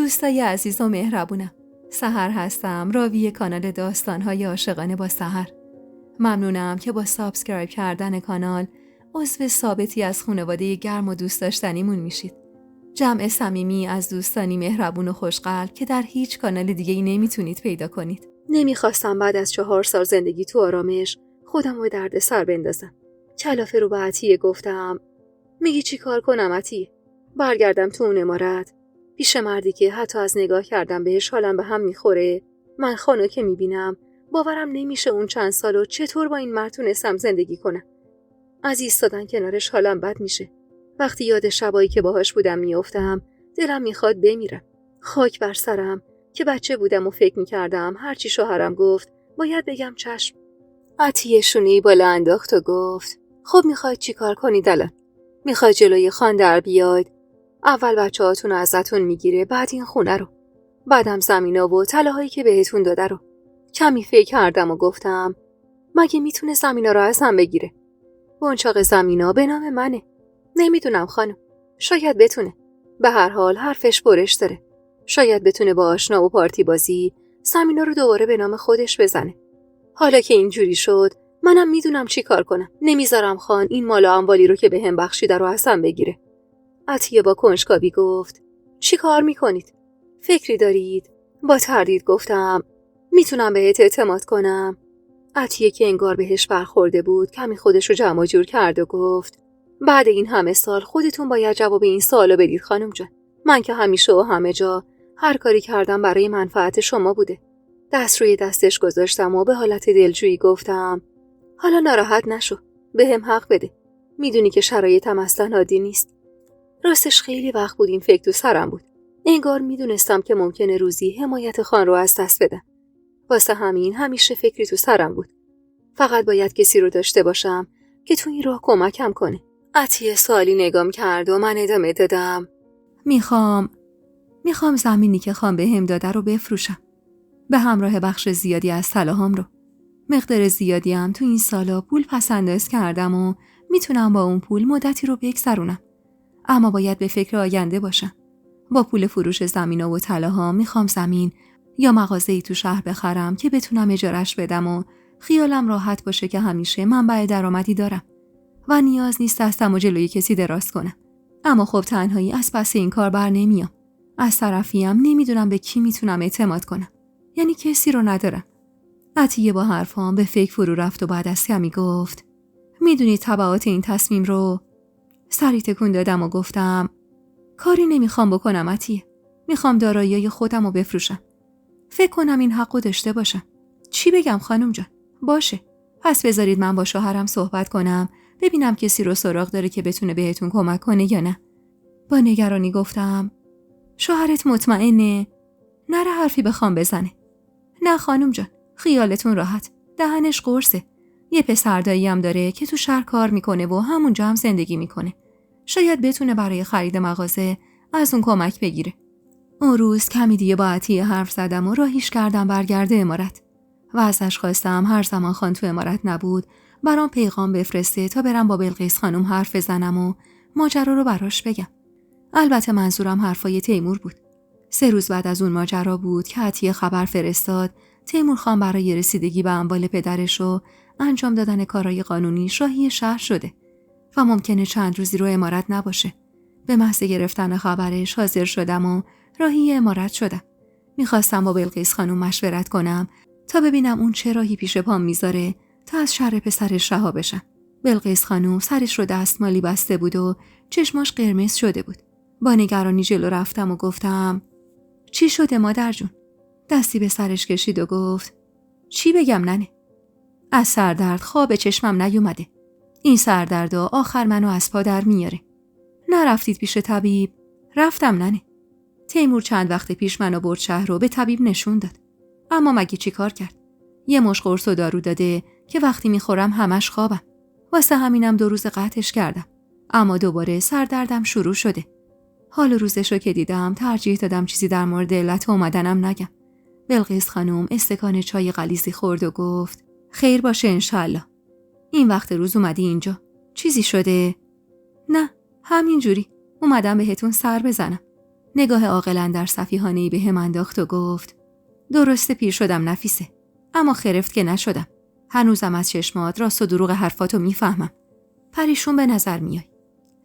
دوستای عزیز و مهربونم، سحر هستم، راوی کانال داستان‌های عاشقانه با سحر. ممنونم که با سابسکرایب کردن کانال عضو ثابتی از خانواده گرم و دوست داشتنیمون میشید. جمع صمیمی از دوستانی مهربون و خوشقلب که در هیچ کانال دیگه‌ای نمیتونید پیدا کنید. نمیخواستم بعد از 4 سال زندگی تو آرامش خودم رو درد سر بندازم. کلافه رو به عطیه گفتم میگی چی کار کنم عطیه؟ برگردم تو اون عمارت پیش مردی که حتی از نگاه کردم بهش حالم به هم میخوره. من خانو که میبینم باورم نمیشه اون چند سالو چطور با این مرد تونستم زندگی کنم. از ایستادن کنارش حالم بد میشه. وقتی یاد شبایی که باهاش بودم میافتم دلم میخواد بمیرم. خاک بر سرم که بچه بودم و فکر میکردم هرچی شوهرم گفت باید بگم چشم. عطیه شونه‌ای بالا انداخت و گفت خب میخواید چی کار کنید الان؟ میخواید جلوی خان در بیاید؟ اول بچه‌هاتون رو ازتون میگیره، بعد این خونه رو، بعدم زمینا و طلاهایی که بهتون داده رو. کمی فکر کردم و گفتم مگه میتونه زمینا رو ازم بگیره؟ بنچاق زمینا به نام منه. نمیدونم خانم، شاید بتونه. به هر حال حرفش برش داره. شاید بتونه با آشنا و پارتی بازی زمینا رو دوباره به نام خودش بزنه. حالا که اینجوری شد منم میدونم چی کار کنم. نمیذارم خان این مال و اموالی رو که بهم بخشیده رو ازم بگیره. عطیه با کنجکاوی گفت چی کار میکنید؟ فکری دارید؟ با تردید گفتم میتونم بهت اعتماد کنم؟ عطیه که انگار بهش برخورده بود کمی خودش رو جمع جور کرد و گفت بعد این همه سال خودتون باید جواب این سوالو بدید خانم جان. من که همیشه و همه جا هر کاری کردم برای منفعت شما بوده. دست روی دستش گذاشتم و به حالت دلجویی گفتم حالا ناراحت نشو، بهم حق بده. میدونی که شرایطم اصلا عادی نیست. راستش خیلی وقت بود این فکر تو سرم بود. انگار میدونستم که ممکنه روزی حمایت خان رو از دست بدم. واسه همین همیشه فکری تو سرم بود. فقط باید کسی رو داشته باشم که تو این راه کمکم کنه. عطیه سوالی نگام کرد و من ادامه دادم میخوام زمینی که خان بهم داده رو بفروشم. به همراه بخش زیادی از طلاهام رو. مقدار زیادی هم تو این سالا پول پسنداز کردم و میتونم با اون پول مدتی رو بگذرونم. اما باید به فکر آینده باشم. با پول فروش زمینا و طلاها میخوام زمین یا مغازه‌ای تو شهر بخرم که بتونم اجارش بدم و خیالم راحت باشه که همیشه منبع درآمدی دارم و نیاز نیست دستم و جلوی کسی دراز کنم. اما خب تنهایی از پس این کار بر نمیام. از طرفیم نمیدونم به کی میتونم اعتماد کنم. یعنی کسی رو ندارم. عطیه با حرفام به فکر فرو رفت و بعد از کمی گفت میدونی تبعات این تصمیم رو؟ سری تکون دادم و گفتم کاری نمیخوام بکنم عطیه. میخوام دارایی‌های خودم رو بفروشم. فکر کنم این حقو داشته باشم. چی بگم خانم جان؟ باشه. پس بذارید من با شوهرم صحبت کنم ببینم کسی رو سراغ داره که بتونه بهتون کمک کنه یا نه. با نگرانی گفتم شوهرت مطمئنه؟ نره حرفی بخوام بزنه. نه خانم جان، خیالتون راحت. دهنش قرصه. یه پسر دایی هم داره که تو شهر کار میکنه و همونجا هم زندگی میکنه. شاید بتونه برای خرید مغازه از اون کمک بگیره. اون روز کمی دیگه با عطیه حرف زدم و راهیش کردم برگرده عمارت و ازش خواستم هر زمان خان تو عمارت نبود برام پیغام بفرسته تا برم با بلقیس خانم حرف بزنم و ماجرا رو براش بگم. البته منظورم حرفای تیمور بود. 3 روز بعد از اون ماجرا بود که عطیه خبر فرستاد تیمور خان برای رسیدگی به اموال پدرش و انجام دادن کارهای قانونی راهی شهر شده و ممکنه چند روزی رو عمارت نباشه. به محض گرفتن خبرش حاضر شدم و راهی عمارت شدم. میخواستم با بلقیس خانم مشورت کنم تا ببینم اون چه راهی پیش پام میذاره تا از شر پسرش رها بشم. بلقیس خانم سرش رو دستمالی بسته بود و چشماش قرمز شده بود. با نگرانی جلو رفتم و گفتم چی شده مادر جون؟ دستی به سرش کشید و گفت چی بگم ننه؟ از سردرد خواب چشمم نیومده. این سردرد آخر منو از پا در میاره. نرفتید پیش طبیب؟ رفتم ننه. تیمور چند وقت پیش منو برد شهر رو به طبیب نشون داد. اما مگه چی کار کرد؟ یه مشت قرص و دارو داده که وقتی میخورم همش خوابم. واسه همینم 2 روز قطعش کردم. اما دوباره سردردم شروع شده. حال روزشو که دیدم ترجیح دادم چیزی در مورد علت اومدنم نگم. بلقیس خانم استکان چای غلیظی خورد و گفت خیر باشه انشالله. این وقت روز اومدی اینجا. چیزی شده؟ نه، همینجوری. اومدم بهتون سر بزنم. نگاه عاقلانه در سفیهانه‌ای به هم انداخت و گفت: درسته پیر شدم نفیسه، اما خرفت که نشدم. هنوزم از چشمات راست و دروغ حرفاتو میفهمم. پریشون به نظر میای.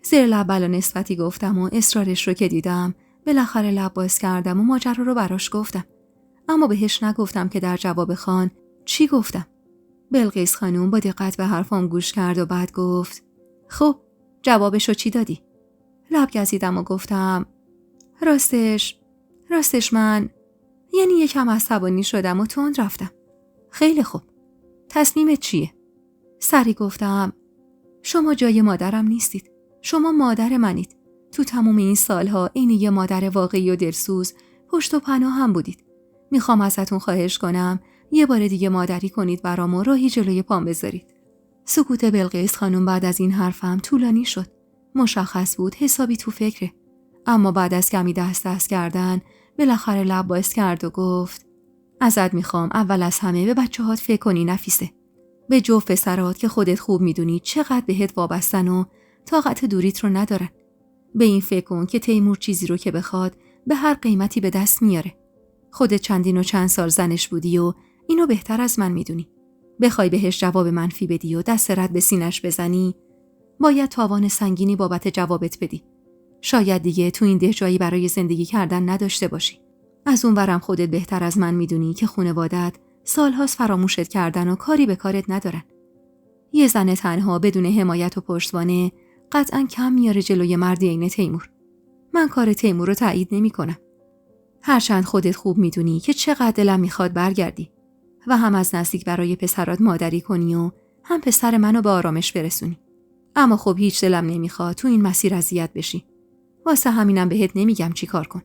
زیر لب بلا نسبتی گفتم و اصرارش رو که دیدم بالاخره لب باز کردم و ماجرا رو براش گفتم. اما بهش نگفتم که در جواب خان چی گفتم. بلقیس خانوم با دقت به حرفام گوش کرد و بعد گفت: خب جوابشو چی دادی؟ لب گزیدم و گفتم: راستش من یکم عصبانی شدم و تند رفتم. خیلی خوب. تصمیمت چیه؟ سری گفتم: شما جای مادرم نیستید. شما مادر منید. تو تمام این سالها این یه مادر واقعی و دلسوز پشت و پناه هم بودید. میخوام ازتون خواهش کنم یه بار دیگه مادری کنید برام و راهی جلوی پام بذارید. سکوت بلقیس خانم بعد از این حرفم طولانی شد. مشخص بود حسابی تو فکره. اما بعد از کمی دست کردن بالاخره لب باز کرد و گفت: ازت میخوام اول از همه به بچه‌هات فکر کنی نفیسه. به جفت پسرات که خودت خوب میدونی چقدر بهت وابستن و طاقت دوریت رو ندارن. به این فکر کن که تیمور چیزی رو که بخواد به هر قیمتی به دست میاره. خودت چندین و چند سال زنش بودی و اینو بهتر از من میدونی. بخوای بهش جواب منفی بدی و دست رد به سینش بزنی، باید تاوان سنگینی بابت جوابت بدی. شاید دیگه تو این ده جایی برای زندگی کردن نداشته باشی. از اون ورم خودت بهتر از من میدونی که خانواده‌ات سالهاست فراموشت کردن و کاری به کارت ندارن. یه زن تنها بدون حمایت و پشتوانه قطعاً کم میاره جلوی مردی عین تیمور. من کار تیمور رو تایید نمی‌کنم. هرچند خودت خوب میدونی که چقدر دلم میخواد برگردی و هم از نزدیک برای پسرات مادری کنی و هم پسر منو به آرامش برسونی. اما خب هیچ دلم نمیخواد تو این مسیر اذیت بشی. واسه همینم بهت نمیگم چی کار کن.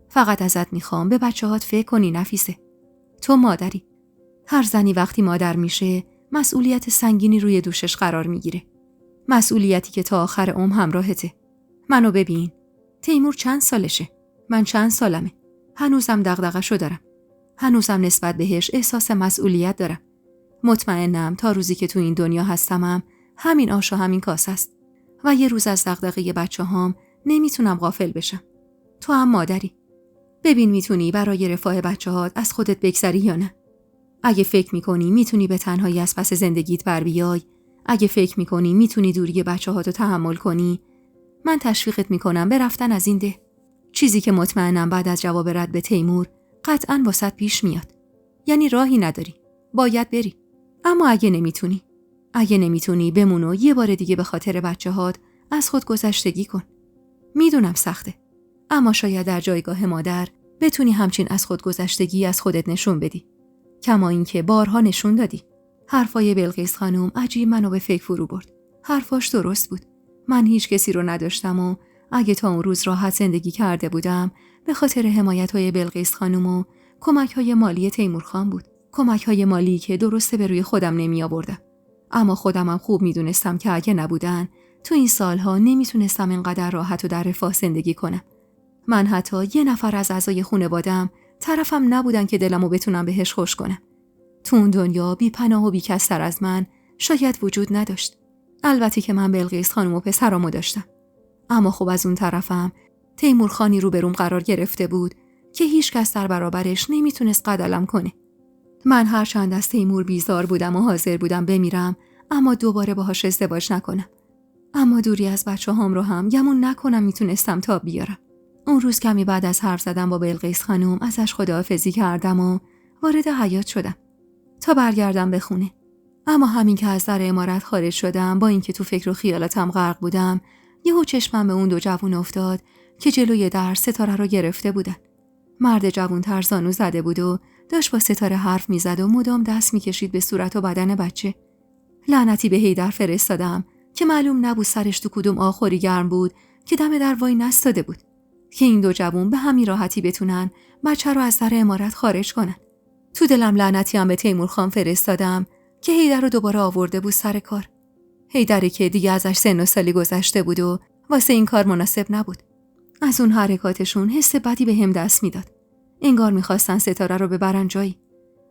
فقط ازت میخوام به بچه‌هات فکر کنی نفیسه. تو مادری. هر زنی وقتی مادر میشه مسئولیت سنگینی روی دوشش قرار میگیره. مسئولیتی که تا آخر عمر همراهته. منو ببین. تیمور چند سالشه؟ من چند سالمه؟ هنوزم دغدغه‌شو دارم. هنوزم نسبت بهش احساس مسئولیت دارم. مطمئنم تا روزی که تو این دنیا هستمم همین آش و همین کاسه است و یه روز از دغدغه بچه‌هام نمیتونم غافل بشم. تو هم مادری. ببین میتونی برای رفاه بچه‌هات از خودت بگذری یا نه. اگه فکر میکنی میتونی به تنهایی از پس زندگیت بر بیای، اگه فکر میکنی میتونی دوری بچه‌هاتو تحمل کنی، من تشویقت میکنم به رفتن از این ده. چیزی که مطمئنم بعد از جواب رد به تیمور قطعاً واسط پیش میاد. یعنی راهی نداری. باید بری. اما اگه نمیتونی بمون و یه بار دیگه به خاطر بچه‌هات از خود گذشتگی کن. میدونم سخته. اما شاید در جایگاه مادر بتونی همچین از خود گذشتگی از خودت نشون بدی. کما اینکه بارها نشون دادی. حرفای بلقیس خانم عجیب منو به فکر فرو برد. حرفاش درست بود. من هیچ کسی رو نداشتم و اگه تا اون روز راحت زندگی کرده بودم به خاطر حمایت‌های بلقیس خانم و کمک‌های مالی تیمور خان بود. کمک‌های مالی که درسته به روی خودم نمی آوردم. اما خودمم خوب میدونستم که اگه نبودن تو این سالها نمیتونستم اینقدر راحت و در رفاه زندگی کنم. من حتی یه نفر از اعضای خانواده‌ام طرفم نبودن که دلمو بتونم بهش خوش کنم. تو اون دنیا بی پناه و بی کس‌تر از من شاید وجود نداشت. البته که من بلقیس خانم و پسرامو داشتم. اما خب از اون طرفم تیمور خانی رو بروم قرار گرفته بود که هیچ کس در برابرش نمیتونست قدالم کنه. من هرچند از تیمور بیزار بودم و حاضر بودم بمیرم اما دوباره باهاش ازدواج نکنم. اما دوری از بچه‌هام رو هم گمون نکنم میتونستم تاب بیارم. اون روز کمی بعد از حرف زدم با بلقیس خانم ازش خداحافظی کردم و وارد حیاط شدم تا برگردم به خونه. اما همین که از در عمارت خارج شدم با اینکه تو فکر و خیالاتم غرق بودم یهو چشمم به اون دو جوون افتاد که جلوی در ستاره رو گرفته بودن. مرد جوون ترزانو زده بود و داشت با ستاره حرف میزد و مدام دست میکشید به صورت و بدن بچه. لعنتی به هیدر فرستادم که معلوم نبود سرش تو کدوم آخوری گرم بود که دم در وای نستاده بود که این دو جوون به همین راحتی بتونن بچه رو از در عمارت خارج کنن. تو دلم لعنتی هم به تیمور خان فرستادم که هیدر رو دوباره آورده بود سر کار. هیدری که دیگه ازش سن و سالی گذشته بود و واسه این کار مناسب نبود. از اون حرکاتشون حس بدی به هم دست میداد. انگار میخواستن ستاره رو ببرن جایی.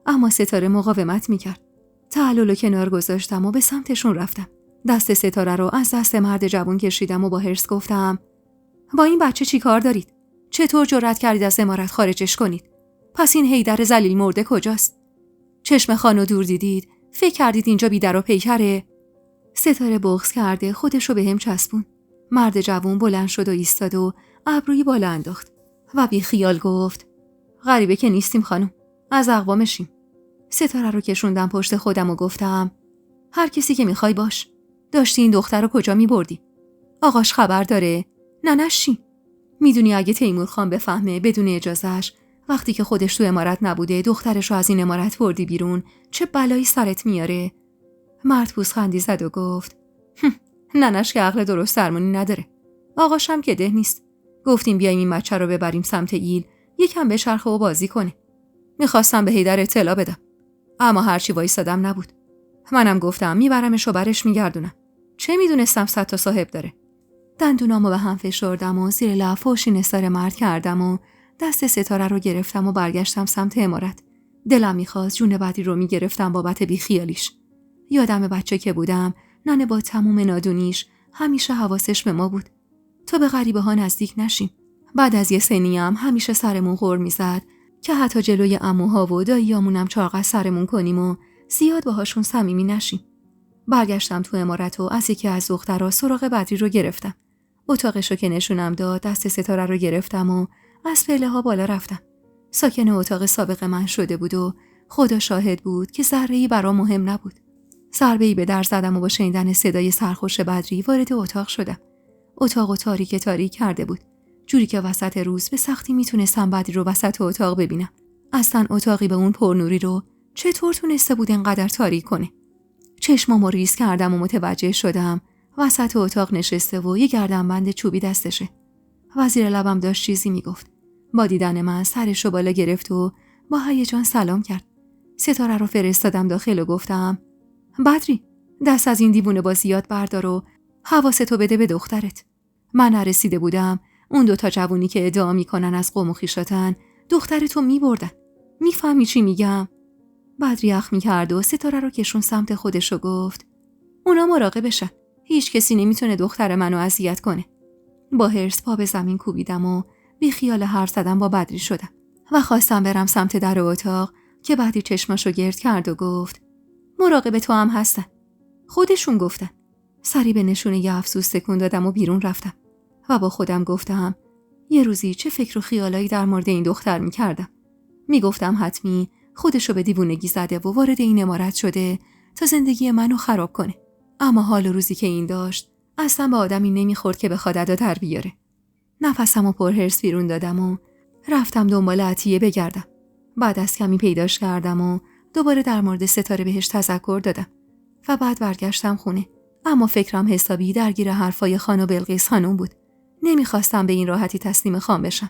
اما ستاره مقاومت میکرد. تعلل و کنار گذاشتم و به سمتشون رفتم. دست ستاره رو از دست مرد جوون کشیدم و با حرص گفتم: با این بچه چی کار دارید؟ چطور جرأت کردید از عمارت خارجش کنید؟ پس این حیدر ذلیل مرده کجاست؟ چشم خانو دور دیدید؟ فکر کردید اینجا بی در و پیکره؟ ستاره بغض کرده خودشو به هم چسبون. مرد جوان بلند شد و ایستاد و ابروی بالا انداخت و بی خیال گفت: غریبه که نیستیم خانم، از اقوامشیم. ستاره رو کشوندم پشت خودم و گفتم: هر کسی که میخوای باش. داشتی این دختر رو کجا میبردی؟ آقاش خبر داره؟ ننشی؟ میدونی اگه تیمور خان بفهمه بدون اجازهش وقتی که خودش تو امارت نبوده دخترش رو از این امارت بردی بیرون چه بلایی سرت میاره؟ مرد پوزخندی زد و گفت: ننش که عقل درست درمونی نداره. آقاش هم که ده نیست. گفتیم بیایم این بچه رو ببریم سمت ایل، یکم بچرخه و بازی کنه. میخواستم به حیدر اطلاع بدم، اما هرچی وایسادم نبود. منم گفتم میبرمش و برش میگردونم. چه میدونستم 100 تا صاحب داره. دندونامو به هم فشردم و زیر لب فحشی نثار مرد کردم و دست ستاره رو گرفتم و برگشتم سمت عمارت. دلم میخواست جون بدی رو میگرفتم بابت بیخیالیش. یادم بچه که بودم ننه با تموم نادونیش همیشه حواسش به ما بود تا به غریبه ها نزدیک نشیم. بعد از یه سنی هم همیشه سرمون غر میزد که حتی جلوی عموها و داییامونم چاق از سرمون کنیم و زیاد باهاشون صمیمی نشیم. برگشتم تو عمارت و از یکی از دخترها سراغ بدری رو گرفتم. اتاقشو که نشونم داد دست ستاره رو گرفتم و از پله ها بالا رفتم. ساکن اتاق سابق من شده بود و خدا شاهد بود که ذره‌ای برام مهم نبود. ضربه‌ای به در زدم و با شنیدن صدای سرخوش بدری وارد اتاق شدم. اتاق تاریک کرده بود، جوری که وسط روز به سختی میتونستم بدری رو وسط اتاق ببینم. اصلا اتاقی به اون پرنوری رو چطور تونسته بود اینقدر تاریک کنه؟ چشمامو ریز کردم و متوجه شدم وسط اتاق نشسته و یه گردنبند چوبی دستشه. وزیر لبم داشت چیزی میگفت. با دیدن من سرشو بالا گرفت و با هیجان سلام کرد. ستاره رو فرستادم داخل و گفتم: بدری، دست از این دیوونه بازیات بردار و حواستو بده به دخترت. من نرسیده بودم اون 2 تا جوونی که ادعا میکنن از قوم و خویشاتن دخترتو میبردن. میفهمی چی میگم؟ بدری اخ میکرد و ستاره رو کشون سمت خودش و گفت: اونا مراقبشن. هیچ کسی نمیتونه دختر منو اذیت کنه. با حرص پا به زمین کوبیدم و بی خیال حرف زدم با بدری شدم و خواستم برم سمت در اتاق که بدری چشماشو گرد کرد و گفت: مراقب تو هم هستن. خودشون گفتن. سری به نشونه ی افسوس تکون دادم و بیرون رفتم و با خودم گفتم یه روزی چه فکر و خیالایی در مورد این دختر میکردم. میگفتم حتمی خودشو به دیوونگی زده و وارد این امارت شده تا زندگی منو خراب کنه. اما حال و روزی که این داشت اصلا به آدمی نمیخورد که بخواد ادا در بیاره. نفسمو پرهرس بیرون دادم و رفتم دنبال عطیه بگردم. بعد از کمی پیداش کردم و دوباره در مورد ستاره بهش تذکر دادم و بعد برگشتم خونه. اما فکرم حسابی درگیر حرفای خانم بلقیس خانم بود. نمیخواستم به این راحتی تسلیم خان بشم.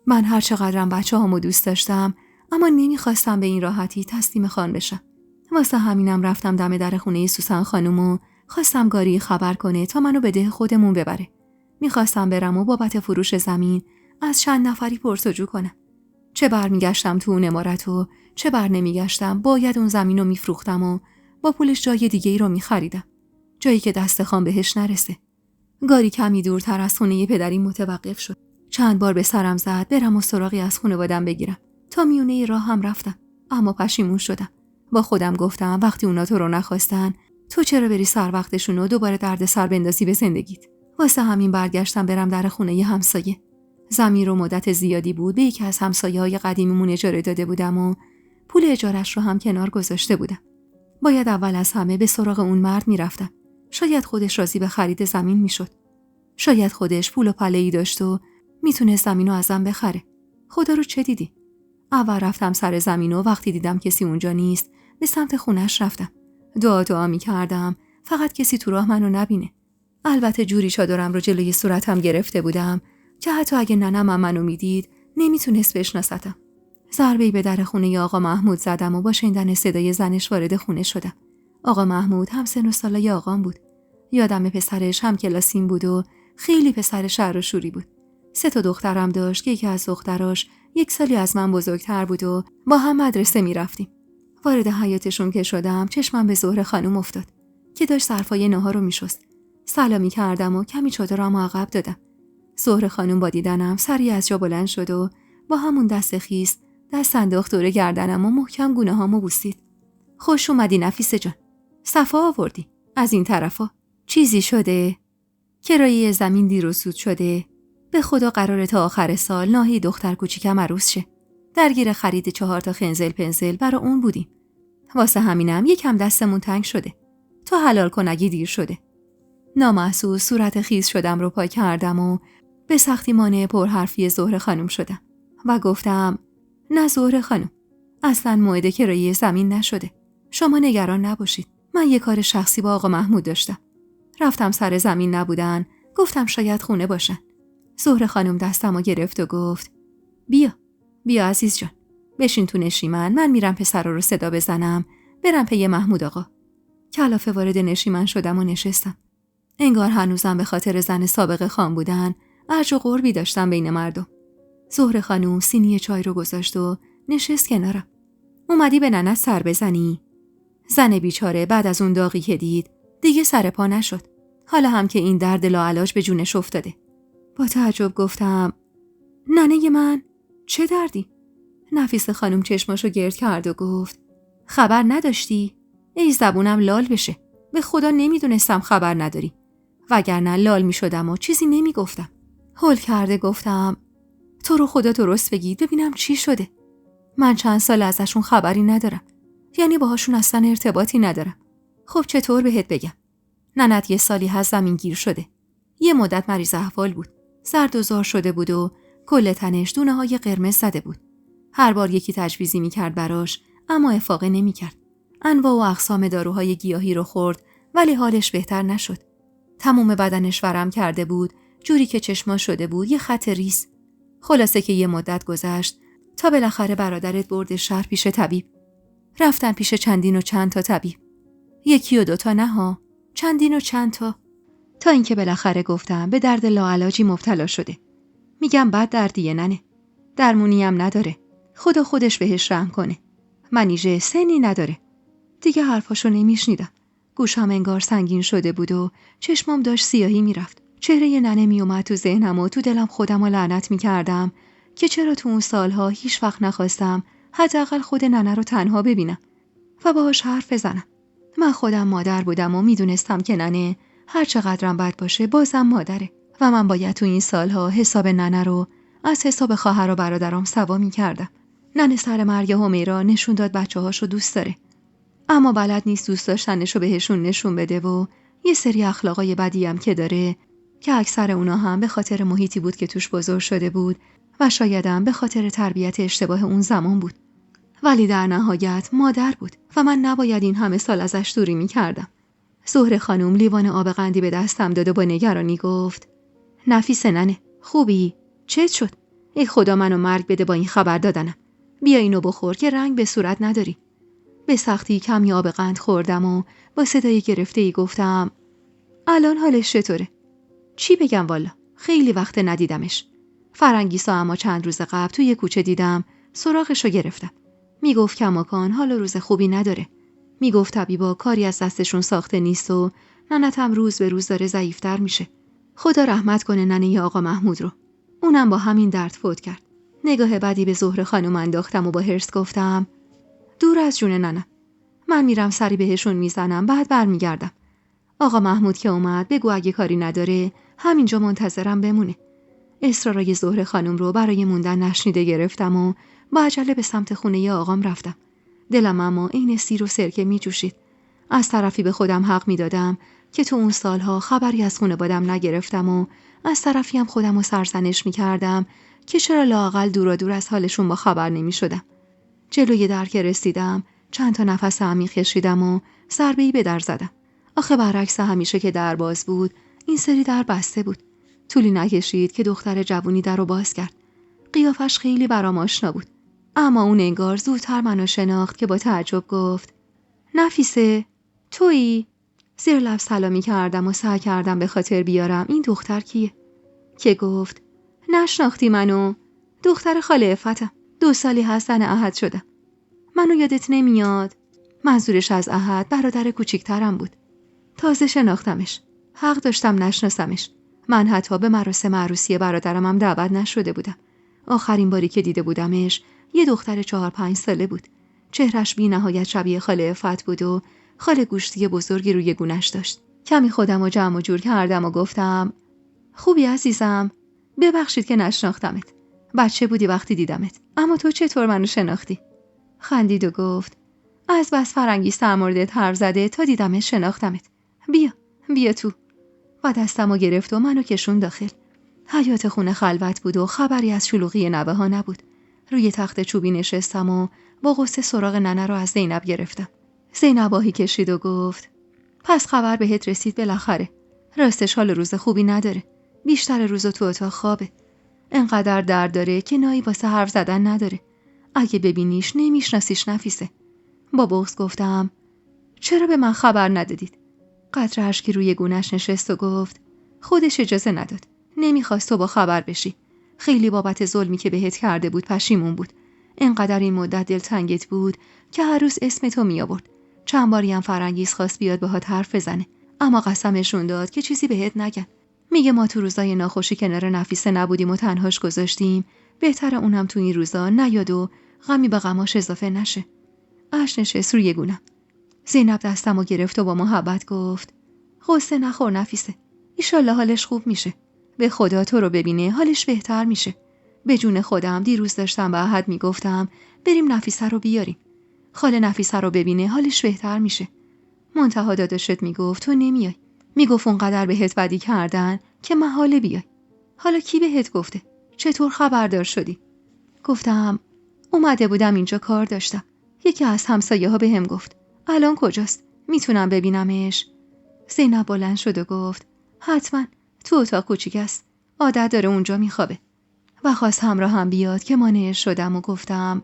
من هر چقدرم بچه‌هامو دوست داشتم اما نمیخواستم به این راحتی تسلیم خان بشم. واسه همینم رفتم دم در خونه سوسن خانم و خواستم گاری خبر کنه تا منو به ده خودمون ببره. میخواستم برم و بابت فروش زمین از چند نفری پرسجو کنم. چه برمیگشتم تو اون عمارت و چه بر نمیگشتم باید اون زمین رو میفروختم و با پولش جای دیگه ای رو میخریدم. جایی که دست خان بهش نرسه. گاری کمی دورتر از خونه پدری متوقف شد. چند بار به سرم زد برم و سراغی از خانواده‌ام بگیرم. تا میونه راه هم رفتم اما پشیمون شدم. با خودم گفتم وقتی اونا تو رو نخواستن تو چرا بری سر وقتشون و دوباره درد سر بندازی به زندگیت. واسه همین برگشتم برم در خونه ی همسایه. زمین رو مدت زیادی بود به یکی از همسایه‌های قدیمیمون اجاره داده بودم و پول اجارش رو هم کنار گذاشته بودم. باید اول از همه به سراغ اون مرد میرفتم. شاید خودش راضی به خرید زمین میشد. شاید خودش پول و پله‌ای داشت و میتونه زمینو ازم بخره. خدا رو چه دیدی؟ اول رفتم سر زمین و وقتی دیدم کسی اونجا نیست به سمت خونش رفتم. دعا میکردم فقط کسی تو راه منو نبینه. البته جوری چادرم رو جلوی صورتم گرفته بودم که حتی اگه ننم منو میدید نمیتونست بشناستم. ضربه‌ای به در خونه ی آقا محمود زدم و با شنیدن صدای زنش وارد خونه شدم. آقا محمود هم سن و سالای آقام بود. یادم پسرش هم کلاسیم بود و خیلی پسر شر و شوری بود. 3 تا دخترم داشت که یکی از دختراش 1 سالی از من بزرگتر بود و با هم مدرسه میرفتیم. وارد حیاطشون که شدم چشمم به زهره خانم افتاد که داشت ظرفای ناهار رو میشست. سلامی کردم و کمی چادرمو عقب دادم. زهره خانم با دیدنم سریع از جا بلند شد و با همون دست خیس دست انداخت دور گردنم و محکم گونه‌هامو بوسید. خوش اومدی نفیسه جان. صفا آوردی. از این طرفا چیزی شده؟ کرایه زمین دیر و سود شده. به خدا قراره تا آخر سال ناهی دختر کوچیکم عروس شه. درگیر خرید 4 تا خنزل پنزل برا اون بودیم. واسه همینم یکم دستمون تنگ شده. تو حلال کن اگه دیر شده. نامحسوس صورت خیس شدم رو پاک کردم و به سختی مانع پرحرفی زهره خانم شدم و گفتم نه زهره خانم، اصلا موعد کرایه زمین نشده. شما نگران نباشید. من یه کار شخصی با آقا محمود داشتم. رفتم سر زمین نبودن، گفتم شاید خونه باشن. زهره خانم دستمو گرفت و گفت بیا عزیز جان. بشین تو نشیمن، من میرم پسرا رو صدا بزنم برم پی محمود آقا. کلافه وارد نشیمن شدم و نشستم. انگار هنوزم به خاطر زن سابق خان بودن ارج و قربی داشتم بین مردم. زهره خانم سینی چای رو گذاشت و نشست کنارم. اومدی به ننت سر بزنی؟ زن بیچاره بعد از اون داغی که دید دیگه سر پا نشد. حالا هم که این درد لاعلاج به جونش افتاده. با تعجب گفتم ننه من چه دردی؟ نفیسه خانم چشماشو گرد کرد و گفت خبر نداشتی؟ ای زبونم لال بشه. به خدا نمیدونستم خبر نداری. وگرنه لال میشدم و چیزی نمیگفتم. هول کرده گفتم تو رو خدا درست بگید ببینم چی شده. من چند سال ازشون خبری ندارم. یعنی باهاشون اصلا ارتباطی ندارم. خب چطور بهت بگم؟ ننت یه سالی هست زمین گیر شده. یه مدت مریض احوال بود. زرد و زار شده بود و کل تنش دونه های قرمز زده بود. هر بار یکی تجویزی میکرد براش اما افاقه نمیکرد. انواع و اقسام داروهای گیاهی رو خورد ولی حالش بهتر نشد. تمام بدنش ورم کرده بود، جوری که چشماش شده بود یه خط ریز. خلاصه که یه مدت گذشت تا بالاخره برادرت برد شهر پیش طبیب. رفتن پیش چندین و چند تا طبیب. 1 و 2 تا نه ها، چندین و چند تا اینکه بالاخره گفتم به درد لاعلاجی مبتلا شده. میگم بد دردیه ننه. درمونی هم نداره. خدا خودش بهش رحم کنه. منیژه سنی نداره. دیگه حرفاشو نمیشنیدم. گوشم انگار سنگین شده بود و چشمام داشت سیاهی میرفت. چهره ننه میومد تو ذهنم و تو دلم خودم رو لعنت میکردم که چرا تو اون سالها هیچ وقت نخواستم حداقل خود ننه رو تنها ببینم و باهاش حرف بزنم. من خودم مادر بودم و میدونستم که ننه هر چقدرم بد باشه بازم مادره و من باید تو این سالها حساب ننه رو از حساب خواهر و برادرام سوا میکردم. ننه سر مرگ همیرا نشون داد بچه‌هاشو دوست داره. اما بلد نیست دوست داشتنشو بهشون نشون بده و یه سری اخلاقای بدی هم که داره که اکثر اونا هم به خاطر محیطی بود که توش بزرگ شده بود و شایدم به خاطر تربیت اشتباه اون زمان بود. ولی در نهایت مادر بود و من نباید این همه سال ازش دوری میکردم. زهره خانم لیوان آب قندی به دستم داد و با نگرانی گفت نفیسه ننه خوبی؟ چه شد؟ ای خدا منو مرگ بده با این خبر دادنم. بیا اینو بخور که رنگ به صورت نداری. به سختی کمی آب قند خوردم و با صدای گرفته‌ای گفتم الان حالش چطوره؟ چی بگم والا؟ خیلی وقت ندیدمش. فرنگیسا اما چند روز قبل توی کوچه دیدم، سراغشو گرفتم. میگفت کماکان حال روز خوبی نداره. میگفت طبیبا کاری از دستشون ساخته نیست و ننتم روز به روز داره ضعیف‌تر میشه. خدا رحمت کنه ننه آقا محمود رو. اونم با همین درد فوت کرد. نگاه بدی به زهره خانم انداختم و با حرص گفتم دور از جون ننم. من میرم سری بهشون میزنم بعد برمیگردم. آقا محمود که اومد بگو اگه کاری نداره همینجا منتظرم بمونه. اصرارای زهره خانم رو برای موندن نشنیده گرفتم و با عجله به سمت خونه آقام رفتم. دلم اما عین سیر و سرکه میجوشید. از طرفی به خودم حق میدادم که تو اون سالها خبری از خانواده‌ام نگرفتم و از طرفی هم خودم رو سرزنش میکردم که چرا لااقل دورا دور از حالشون با خبر نمیشدم. جلوی در که رسیدم چند تا نفس عمیق کشیدم و ضربه‌ای به در زدم. آخه برعکس همیشه که در باز بود این سری در بسته بود. طولی نکشید که دختر جوونی در رو باز کرد. قیافش خیلی برام آشنا بود. اما اون انگار زودتر منو شناخت که با تعجب گفت نفیسه تویی؟ زیر لب سلامی کردم و سعی کردم به خاطر بیارم این دختر کیه؟ که گفت نشناختی منو؟ دختر خاله عفتم. 2 سالی هست زن احد شدم. منو یادت نمیاد؟ منظورش از احد برادر کوچیکترم بود. تازه شناختمش. حق داشتم نشناسمش. من حتی به مراسم عروسی برادرم هم دعوت نشده بودم. آخرین باری که دیده بودمش یه دختر 4-5 ساله بود. چهرش بی نهایت شبیه خاله عفت بود و خال گوشتی بزرگی روی گونش داشت. کمی خودم رو جمع و جور کردم و گفتم خوبی عزیزم؟ ببخشید که نشناختمت. بچه بودی وقتی دیدمت. اما تو چطور منو شناختی؟ خندید و گفت از بس فرنگی در موردت حرف زده تا دیدمت شناختمت. بیا تو. و دستمو گرفت و منو کشون داخل. حیاط خونه خلوت بود و خبری از شلوغی نوه ها نبود. روی تخت چوبی نشستم و با غصه سراغ ننه رو از زینب گرفتم. زینب آهی کشید و گفت پس خبر بهت رسید بالاخره. راستش حال روز خوبی نداره. بیشتر روز تو اتاق خوابه. انقدر درد داره که نایی واسه حرف زدن نداره. اگه ببینیش نمیشناسیش نفیسه. با بغض گفتم چرا به من خبر ندادید؟ قطره اشکی روی گونش نشست و گفت خودش اجازه نداد. نمیخواست تو با خبر بشی. خیلی بابت ظلمی که بهت کرده بود پشیمون بود. انقدر این مدت دلتنگت بود که هر روز اسم تو می آورد. چند باری هم فرنگیز خواست بیاد باهات حرف بزنه، اما قسمشون داد که چیزی بهت نگن. میگه ما تو روزای ناخوشی کنار نفیسه نبودیم و تنهاش گذاشتیم. بهتره اونم تو این روزا نیاد و غمی به غماش اضافه نشه. اش نشست روی گونم. زینب دستمو گرفت و با محبت گفت غصه نخور نفیسه. ایشالله حالش خوب میشه. به خدا تو رو ببینه حالش بهتر میشه. به جون خودم دیروز داشتم به احد میگفتم بریم نفیسه رو بیاریم. خاله نفیسه رو ببینه حالش بهتر میشه. منتها داداشت میگفت تو نمیای. میگفت اونقدر بهت بدی کردن که محاله بیای. حالا کی بهت گفته؟ چطور خبردار شدی؟ گفتم اومده بودم اینجا کار داشتم. یکی از همسایه‌ها بهم گفت. الان کجاست؟ میتونم ببینمش؟ زینب بلند شد و گفت حتما تو اتاق کوچیک است. عادت داره اونجا میخوابه. و خواست همراه هم بیاد که مانعش شدم و گفتم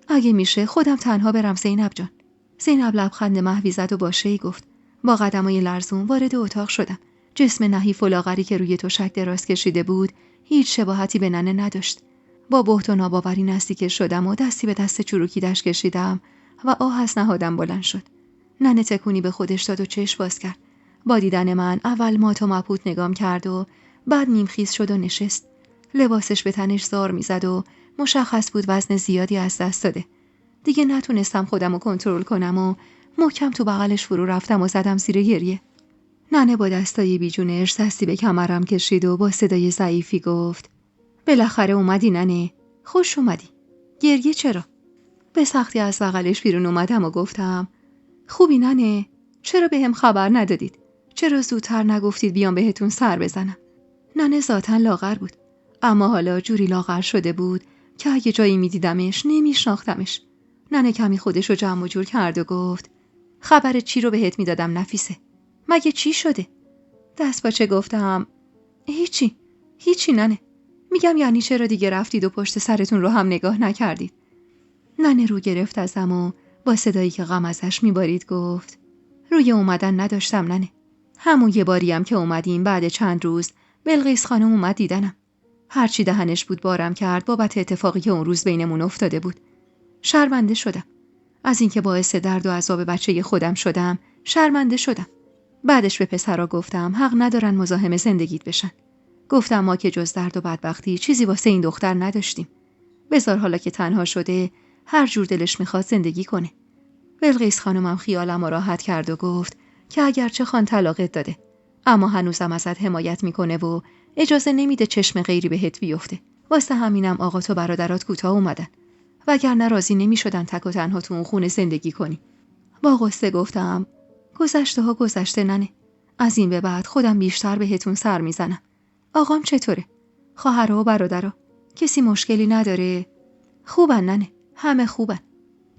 اگه میشه خودم تنها برم زینب جان. زینب لبخند محوی زد و با شی گفت. با قدمای لرزون وارد اتاق شدم. جسم نحیف و لاغری که روی تشک دراز کشیده بود هیچ شباهتی به ننه نداشت. با بهت و ناباوری نزدیکش شدم و دستی به دست چروکیدش کشیدم و آه از نهادم بلند شد. ننه تکونی به خودش داد و چشم باز کرد. با دیدن من اول مات و مبهوت نگام کرد و بعد نیمخیز شد و نشست. لباسش به تنش زار میزد و مشخص بود وزن زیادی از دست داده. دیگه نتونستم خودم رو کنترل کنم و محکم تو بغلش فرو رفتم و زدم زیر گریه. ننه با دستای بیجونش دستی به کمرم کشید و با صدای ضعیفی گفت بالاخره اومدی ننه؟ خوش اومدی. گریه چرا؟ به سختی از بغلش بیرون اومدم و گفتم خوبی ننه؟ چرا بهم خبر ندادید؟ چرا زودتر نگفتید بیام بهتون سر بزنم؟ ننه ذاتاً لاغر بود، اما حالا جوری لاغر شده بود که اگه جایی میدیدمش نمیشناختمش. ننه کمی خودشو جمع و جور کرد و گفت خبر چی رو بهت میدادم نفیسه؟ مگه چی شده؟ دست باچه گفتم هیچی ننه. میگم یعنی چرا دیگه رفتید و پشت سرتون رو هم نگاه نکردید؟ ننه رو گرفت ازم و با صدایی که غم ازش میبارید گفت روی اومدن نداشتم ننه. همون یه باریم که اومدیم بعد چند روز بلقیس خانم اومد دیدنم. هرچی دهنش بود بارم کرد بابت اتفاقی که اون روز بینمون افتاده بود. شرمنده شدم. از اینکه باعث درد و عذاب بچه خودم شدم شرمنده شدم. بعدش به پسرا گفتم حق ندارن مزاحم زندگیت بشن. گفتم ما که جز درد و بدبختی چیزی واسه این دختر نداشتیم. بذار حالا که تنها شده هر جور دلش میخواد زندگی کنه. بلقیس خانمم خیالم راحت کرد و گفت که اگرچه خان طلاقت داده اما هنوزم ازت حمایت میکنه و اجازه نمیده چشم غیری بهت بیفته. واسه همینم آقا تو برادرات کوتاه اومدن، وگرنه راضی نمیشدن تک و تنها تو اون خونه زندگی کنی. با غصه گفتم گذشته ها گذشته ننه. از این به بعد خودم بیشتر بهتون سر میزنم. آقام چطوره؟ خواهرها و برادرها کسی مشکلی نداره؟ خوبن ننه، همه خوبن.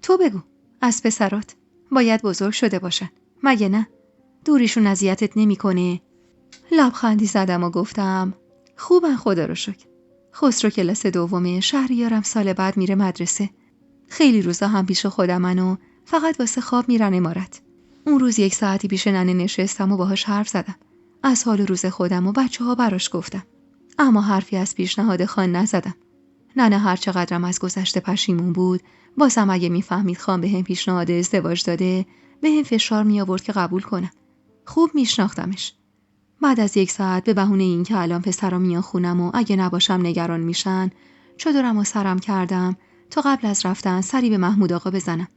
تو بگو از پسرات باید بزرگ شده باشن مگه نه؟ دوریشون اذیتت نمیکنه؟ لبخندی زدم و گفتم خوبن خدا رو شکر. خسرو کلاس دومه، شهریارم سال بعد میره مدرسه. خیلی روزا هم پیش خودمن و فقط واسه خواب میرن امارت. اون روز 1 ساعتی پیش ننه نشستم و باهاش حرف زدم. از حال روز خودم و بچه‌ها براش گفتم. اما حرفی از پیشنهاد خان نزدم. ننه هر چقدرم از گذشته پشیمون بود، بازم اگه میفهمید خان بهم پیشنهاد ازدواج داده، بهم فشار می آورد که قبول کنم. خوب میشناختمش. بعد از 1 ساعت به بهونه این که الان پسرا میان خونم و اگه نباشم نگران میشن، چادرم و سرم کردم تا قبل از رفتن سری به محمود آقا بزنم.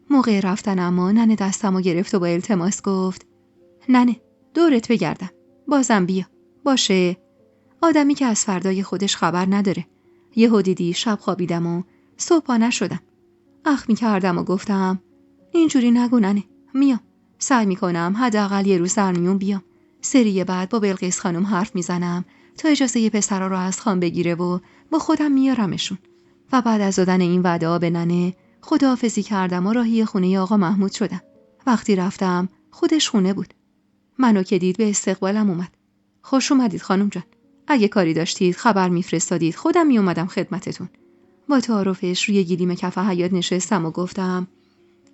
موقع رفتن اما ننه دستمو گرفت و با التماس گفت: ننه، دورت بگردم. بازم بیا. باشه. آدمی که از فردای خودش خبر نداره. یهو دیدی شب خوابیدم و صبح پا نشدم. اخ می‌کردم و گفتم: اینجوری نگو ننه. میام. سعی میکنم حداقل یه روز در میون بیام. سری بعد با بلقیس خانم حرف میزنم تا اجازه یه پسرا رو از خان بگیره و با خودم میارمشون. و بعد از دادن این وعده به ننه خداحافظی کردم و راهی خونه آقا محمود شدم. وقتی رفتم خودش خونه بود. منو که دید به استقبالم اومد. خوش اومدید خانم جان. اگه کاری داشتید خبر میفرستادید، خودم میومدم خدمتتون. با تعارفش روی گلیم کف حیاط نشستم و گفتم: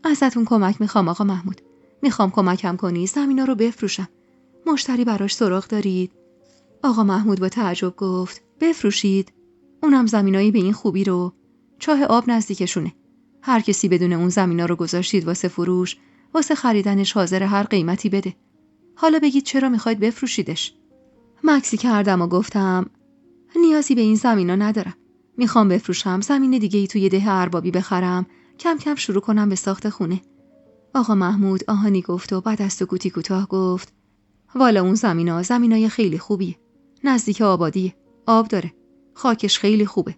ازتون کمک میخوام آقا محمود. میخوام کمکم کنی زمینا رو بفروشم. مشتری براش سراغ دارید؟ آقا محمود با تعجب گفت: بفروشید؟ اونم زمینایی به این خوبی رو؟ چاه آب نزدیکشونه. هر کسی بدون اون زمینا رو گذاشتید واسه فروش، واسه خریدنش حاضر هر قیمتی بده. حالا بگید چرا میخواید بفروشیدش؟ مکسی کردم و گفتم: نیازی به این زمینا ندارم. میخوام بفروشم، زمین دیگه ای توی ده اربابی بخرم، کم کم شروع کنم به ساخت خونه. آقا محمود آهانی گفت و بعد از سکوتی کوتاه گفت: والا اون زمینای خیلی خوبیه. نزدیک آبادیه. آب داره. خاکش خیلی خوبه.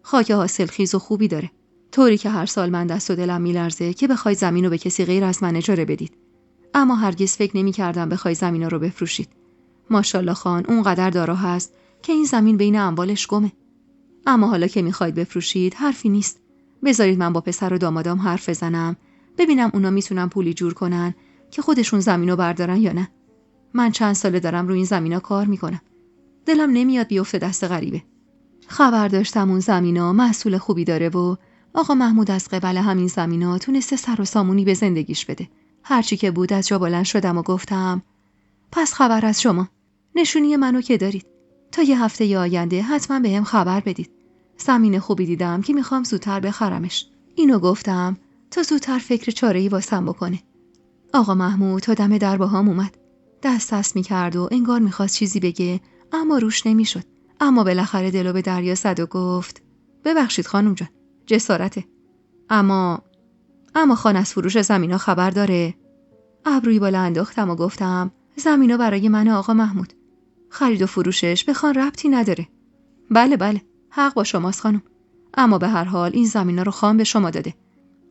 خاک حاصلخیز و خوبی داره. طوری که هر سال من دست و دلم میلرزه که بخواید زمینو به کسی غیر از من اجاره بدید. اما هرگز فکر نمی‌کردم بخوای زمینا رو بفروشید. ماشاءالله خان اونقدر دارا هست که این زمین بین اموالش گمه. اما حالا که میخواید بفروشید حرفی نیست. بذارید من با پسر و دامادام حرف بزنم، ببینم اونا میتونن پولی جور کنن که خودشون زمینو بردارن یا نه. من چند ساله دارم روی این زمینا کار میکنم. دلم نمیاد بیفته دست غریبه. خبر داشتم اون زمینا محصول خوبی داره و آقا محمود از قبل همین زمینا تونسته سر و سامونی به زندگیش بده. هرچی که بود از جا بلند شدم و گفتم: پس خبر از شما. نشونی منو که دارید. تا یه هفته آینده حتما بهم خبر بدید. زمین خوبی دیدم که میخوام زودتر بخرمش. اینو گفتم تا زودتر فکر چاره‌ای واسم بکنه. آقا محمود تا دم در باهام اومد. دست میکرد و انگار میخواست چیزی بگه اما روش نمیشد. اما بالاخره دلو به دریا زد و گفت: ببخشید خانم جان، جسارته. اما خان از فروش زمینا خبر داره؟ ابروی بالا انداختم و گفتم: زمینا برای من آقا محمود. خرید و فروشش به خان ربطی نداره. بله، حق با شماست خانم. اما به هر حال این زمینا رو خان به شما داده.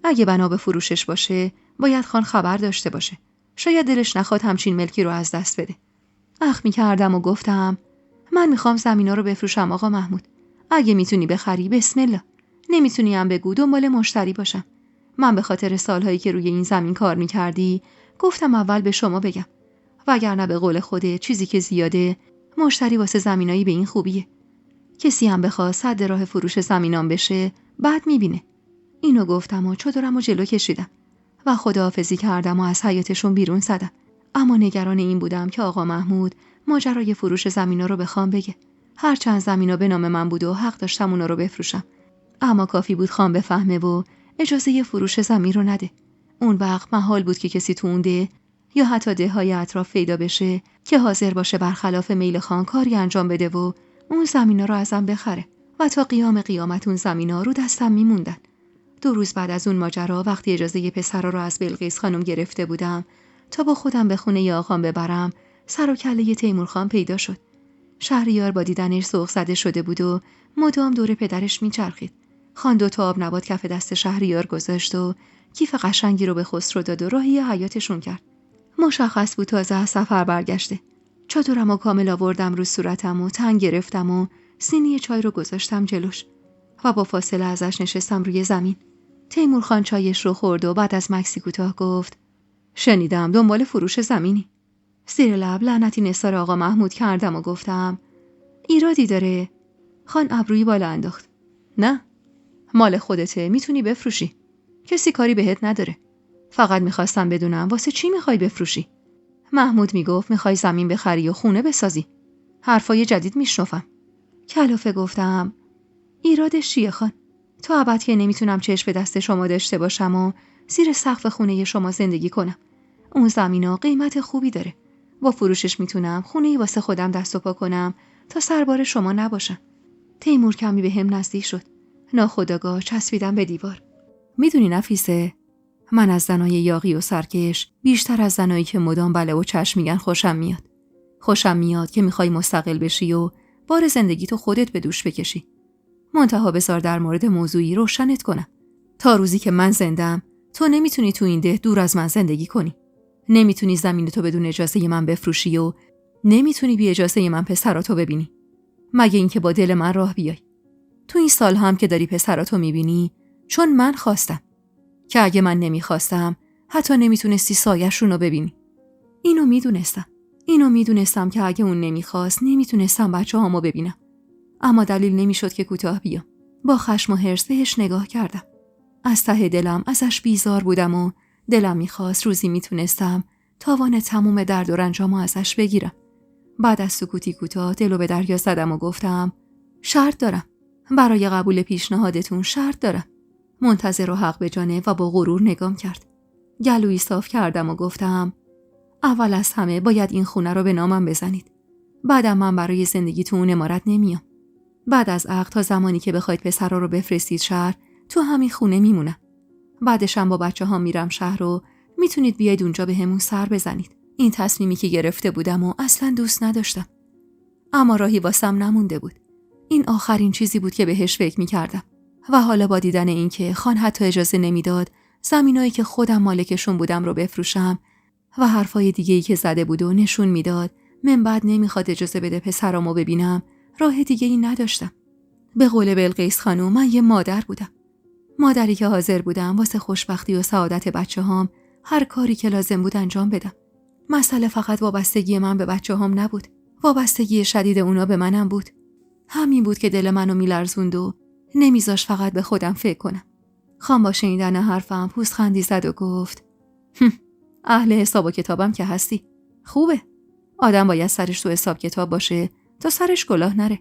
اگه بنا به فروشش باشه باید خان خبر داشته باشه. شاید دلش نخواد همچین ملکی رو از دست بده. اخ می‌کردم و گفتم: من میخوام زمینا رو بفروشم آقا محمود. اگه میتونی بخری بسم الله. نمیتونی هم بگو دنبال مشتری باشم. من به خاطر سالهایی که روی این زمین کار میکردی گفتم اول به شما بگم. وگرنه به قول خوده چیزی که زیاده مشتری واسه زمینایی به این خوبیه. کسی هم بخواد صد راه فروش زمینام بشه بعد میبینه. اینو گفتم و چادرمو جلو کشیدم و خداحافظی کردم و از حیاطشون بیرون زدم. اما نگران این بودم که آقا محمود ماجرای فروش زمینا رو بخوام بگه. هرچند زمینا به نام من بود و حق داشتم اونا رو بفروشم. اما کافی بود خان بفهمه و اجازه فروش زمین رو نده. اون وقت محال بود که کسی تو اون ده یا حتی ده‌های اطراف پیدا بشه که حاضر باشه برخلاف میل خان کاری انجام بده و اون زمینا رو ازم بخره. و تا قیام قیامت اون زمینا رو دستم میموندن. 2 روز بعد از اون ماجرا وقتی اجازه پسرا رو از بلقیس خانم گرفته بودم تا با خودم به خونه آقام ببرم، سر و کله تیمور خان پیدا شد. شهریار با دیدنش سوق زده شده بود و مدام دور پدرش میچرخید. خان 2 تا آب نبات کف دست شهریار گذاشت و کیف قشنگی رو به خسرو داد و راهی حیاطشون کرد. مشخص بود تازه از سفر برگشته. چادرمو کامل آوردم رو صورتم و تنگ گرفتم و سینی چای رو گذاشتم جلوش و با فاصله ازش نشستم روی زمین. تیمور خان چایش رو خورد و بعد از مکسی کوتاه گفت: شنیدم دنبال فروش زمینی. زیر لب لعنتی نثار آقا محمود کردم و گفتم: ایرادی داره؟ خان ابرویی بالا انداخت. نه، مال خودته، میتونی بفروشی. کسی کاری بهت نداره. فقط میخواستم بدونم واسه چی میخوای بفروشی؟ محمود میگفت میخوای زمین بخری و خونه بسازی. حرفای جدید میشنفم. کلافه گفتم: ایرادش چیه خان؟ تا ابد که نمیتونم چشم به دست شما داشته باشم و زیر سقف خونه شما زندگی کنم. اون زمینا قیمت خوبی داره. با فروشش میتونم خونه‌ای واسه خودم دست و پا کنم تا سربار شما نباشم. تیمور کمی به هم نزدیک شد. ناخودآگاه چسبیدم به دیوار. میدونی نفیسه، من از زنای یاغی و سرکش بیشتر از زنایی که مدام بله و چشم میگن خوشم میاد. خوشم میاد که میخوای مستقل بشی و بار زندگی تو خودت به دوش بکشی. منتها بذار در مورد موضوعی روشنت کنم. تا روزی که من زندم تو نمیتونی تو این ده دور از من زندگی کنی. نمیتونی زمین تو بدون اجازه من بفروشی و نمیتونی بی اجازه من پسراتو ببینی. مگه اینکه با دل من راه بیای. تو این سال هم که داری پسراتو میبینی چون من خواستم. که اگه من نمیخواستم حتی نمیتونستی سایه‌شون رو ببینی. اینو میدونستم که اگه اون نمیخواست نمیتونستم بچه‌هامو ببینم. اما دلیل نمیشد که کوتاه بیام. با خشم و حرص بهش نگاه کردم. از ته دلم ازش بیزار بودم و دلم میخواست روزی میتونستم تاوان تموم درد و رنجامو ازش بگیرم. بعد از سکوتی کوتاه دلو به دریا زدم و گفتم شرط دارم. برای قبول پیشنهادتون شرط دارم. منتظر و حق به جانه و با غرور نگام کرد. گلویی صاف کردم و گفتم اول از همه باید این خونه رو به نامم بزنید. بعدم من برای زندگی تو اون عمارت نمیام. بعد از عقد تا زمانی که بخواید پسرا رو بفرستید شهر تو همین خونه میمونم. بعدشم با بچه‌هام میرم شهر و میتونید بیاید اونجا به همون سر بزنید. این تصمیمی که گرفته بودم و اصلا دوست نداشتم. اما راهی واسم نمونده بود. این آخرین چیزی بود که بهش فکر میکردم. و حالا با دیدن این که خان حتی اجازه نمیداد زمینایی که خودم مالکشون بودم رو بفروشم و حرفای دیگه‌ای که زده بود و نشون میداد من بعد نمیخواد اجازه بده پسرامو ببینم، راه دیگه‌ای نداشتم. به قول بلقیس خانم من یه مادر بودم. مادری که حاضر بودم واسه خوشبختی و سعادت بچه‌هام هر کاری که لازم بود انجام بدم. مسئله فقط وابستگی من به بچه‌هام نبود. وابستگی شدید اونا به منم بود. همین بود که دل منو میلرزوند و نمیذاش فقط به خودم فکر کنم. خان با شنیدن حرفم پوزخندی زد و گفت اهل حساب و کتابم که هستی. خوبه. آدم باید سرش تو حساب کتاب باشه تا سرش کلاه نره.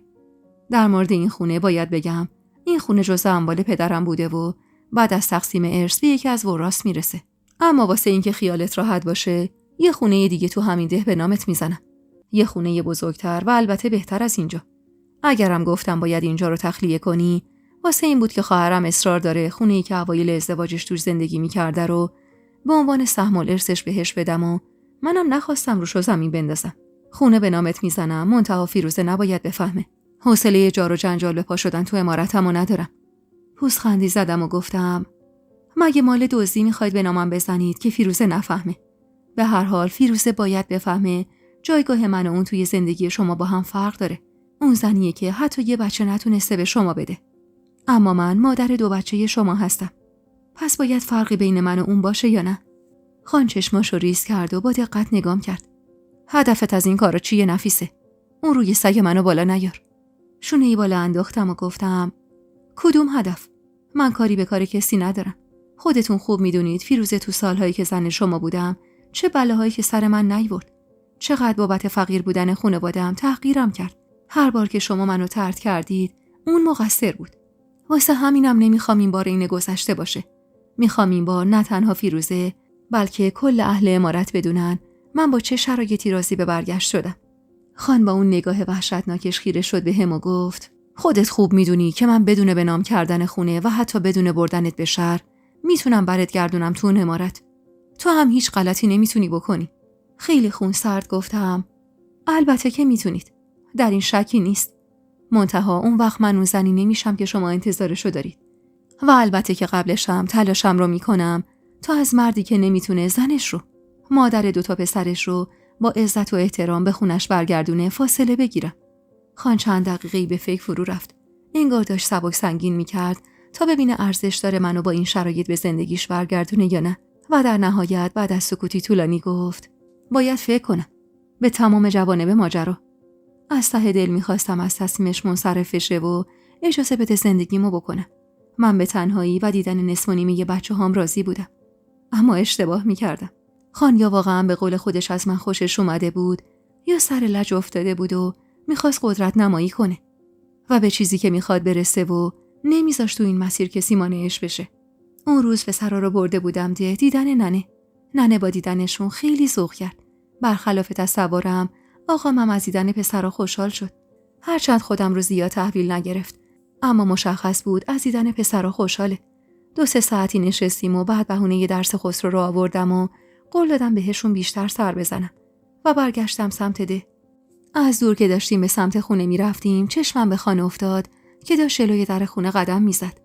در مورد این خونه باید بگم این خونه جزء اموال پدرم بوده و بعد از تقسیم ارث به یکی از وراث میرسه. اما واسه اینکه خیالت راحت باشه یه خونه دیگه تو همین ده به نامت میزنم. یه خونه بزرگتر و البته بهتر از اینجا. اگرم گفتم باید اینجا رو تخلیه کنی واسه این بود که خواهرم اصرار داره خونه‌ای که اوایل ازدواجش توش زندگی می‌کرده رو به عنوان سهم الارثش بهش بدم و منم نخواستم روشو زمین بندازم. خونه به نامت میزنم منتها فیروزه نباید بفهمه. حوصله جار و جنجال به پا شدن تو عمارتمو ندارم. پوزخندی زدم و گفتم مگه مال دزدی میخواید به نامم بزنید که فیروزه نفهمه؟ به هر حال فیروزه باید بفهمه جایگاه من و اون توی زندگی شما با هم فرق داره. اون زنیه که حتی یه بچه نتونسته به شما بده. اما من مادر 2 بچه شما هستم. پس باید فرقی بین من و اون باشه یا نه؟ خان چشماشو ریز کرد و با دقت نگام کرد. هدفت از این کارا چیه نفیسه؟ اون روی سگ منو بالا نیار. شونه‌ای بالا انداختم و گفتم کدوم هدف؟ من کاری به کار کسی ندارم. خودتون خوب میدونید فیروزه تو سالهایی که زن شما بودم چه بلاهایی که سر من نیورد. چقدر بابت فقیر بودن خانواده‌ام تحقیرم کرد. هر بار که شما منو طرد کردید اون مقصر بود. واسه همینم نمیخوام این بار این گذشته باشه. میخوام این بار نه تنها فیروزه بلکه کل اهل عمارت بدونن من با چه شرایطی راضی به برگشت شدم. خان با اون نگاه وحشتناکش خیره شد به هم و گفت خودت خوب میدونی که من بدون به نام کردن خونه و حتی بدون بردنت به شهر میتونم برات گردونم تو اون عمارت. تو هم هیچ غلطی نمیتونی بکنی. خیلی خونسرد گفتم البته که میتونید. در این شکی نیست. منتها اون وقت من اون زنی نمیشم که شما انتظارشو دارید. و البته که قبلشم تلاشم رو میکنم تا از مردی که نمیتونه زنش رو، مادر 2 تا پسرش رو با عزت و احترام به خونش برگردونه فاصله بگیرم. خان چند دقیقه‌ای به فکر فرو رفت. انگار داشت سبک سنگین میکرد تا ببینه ارزش داره منو با این شرایط به زندگیش برگردونه یا نه. و در نهایت بعد از سکوتی طولانی گفت باید فکر کنم به تمام جوانب ماجرا. از ته دل میخواستم از تصمیمش منصرف بشه و اجازه بده زندگیمو بکنم. من به تنهایی و دیدن نصف و نیمه بچه‌هام راضی بودم. اما اشتباه میکردم. خان یا واقعا به قول خودش از من خوشش اومده بود یا سر لج افتاده بود و میخواست قدرت نمایی کنه و به چیزی که میخواد برسه و نمیذاشت تو این مسیر کسی مانعش بشه. اون روز پسرا رو برده بودم دیدن ننه با دیدنشون خیلی ذوق کرد. برخلاف تصورم آقام از دیدن پسرا خوشحال شد. هرچند خودم رو زیاد تحویل نگرفت، اما مشخص بود از دیدن پسرا خوشحاله. 2-3 ساعتی نشستیم و بعد بهونه درس خسرو رو آوردم و قول دادم بهشون بیشتر سر بزنم و برگشتم سمت ده. از دور که داشتیم به سمت خونه می رفتیم چشمم به خانه افتاد که داشت جلوی در خونه قدم می زد.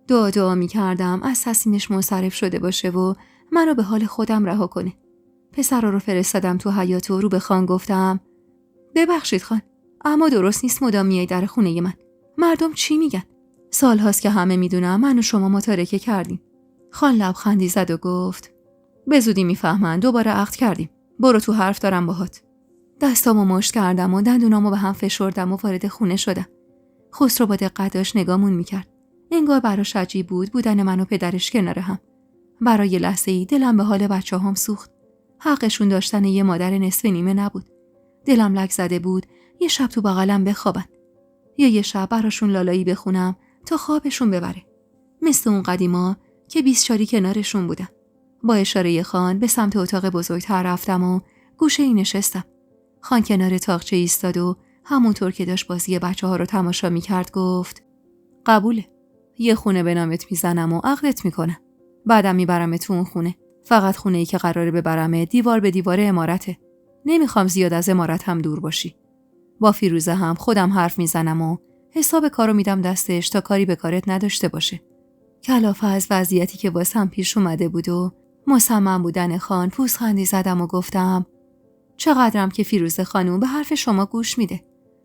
دعا می کردم از تصمیمش منصرف شده باشه و منو به حال خودم رها کنه. پسرا رو فرستادم تو حیاط و رو به خان گفتم ببخشید خان، اما درست نیست مدام میای در خونه من. مردم چی میگن؟ سال هاست که همه میدونم من و شما متارکه کردیم. خان لبخندی زد و گفت به زودی میفهمن، دوباره عقد کردیم. برو تو، حرف دارم باهات. دستامو مشت کردم و دندونامو به هم فشردم و وارد خونه شدم. خسرو با دقت داشت نگامون میکرد. انگار براش عجیب بود بودن من و پدرش کنار هم. برای لحظه‌ای دلم به حال بچه‌هام سوخت. حقشون داشتن یه مادر نصف نیمه نبود. دلم لک زده بود یه شب تو بغلم بخوابن یا یه شب براشون لالایی بخونم تا خوابشون ببره، مثل اون قدیما که 20 شاری کنارشون بودم. با اشاره خان به سمت اتاق بزرگتر رفتم و گوشه‌ای نشستم. خان کنار تاقچه ایستاد و همونطور که داشت بازی بچه‌ها رو تماشا می‌کرد گفت قبوله. یه خونه به نامت میزنم و عقدت میکنم. بعدم میبرم تو اون خونه. فقط خونه‌ای که قراره ببرمه دیوار به دیوار عمارته. نمیخوام زیاد از عمارت هم دور باشی. با فیروزه هم خودم حرف میزنم و حساب کارو میدم دستش تا کاری به کارت نداشته باشه. کلافه از وضعیتی که واسم پیش اومده بود و مصمم بودن خان پوزخندی زدم و گفتم چقدرم که فیروزه خانوم به حرف شما گوش میده.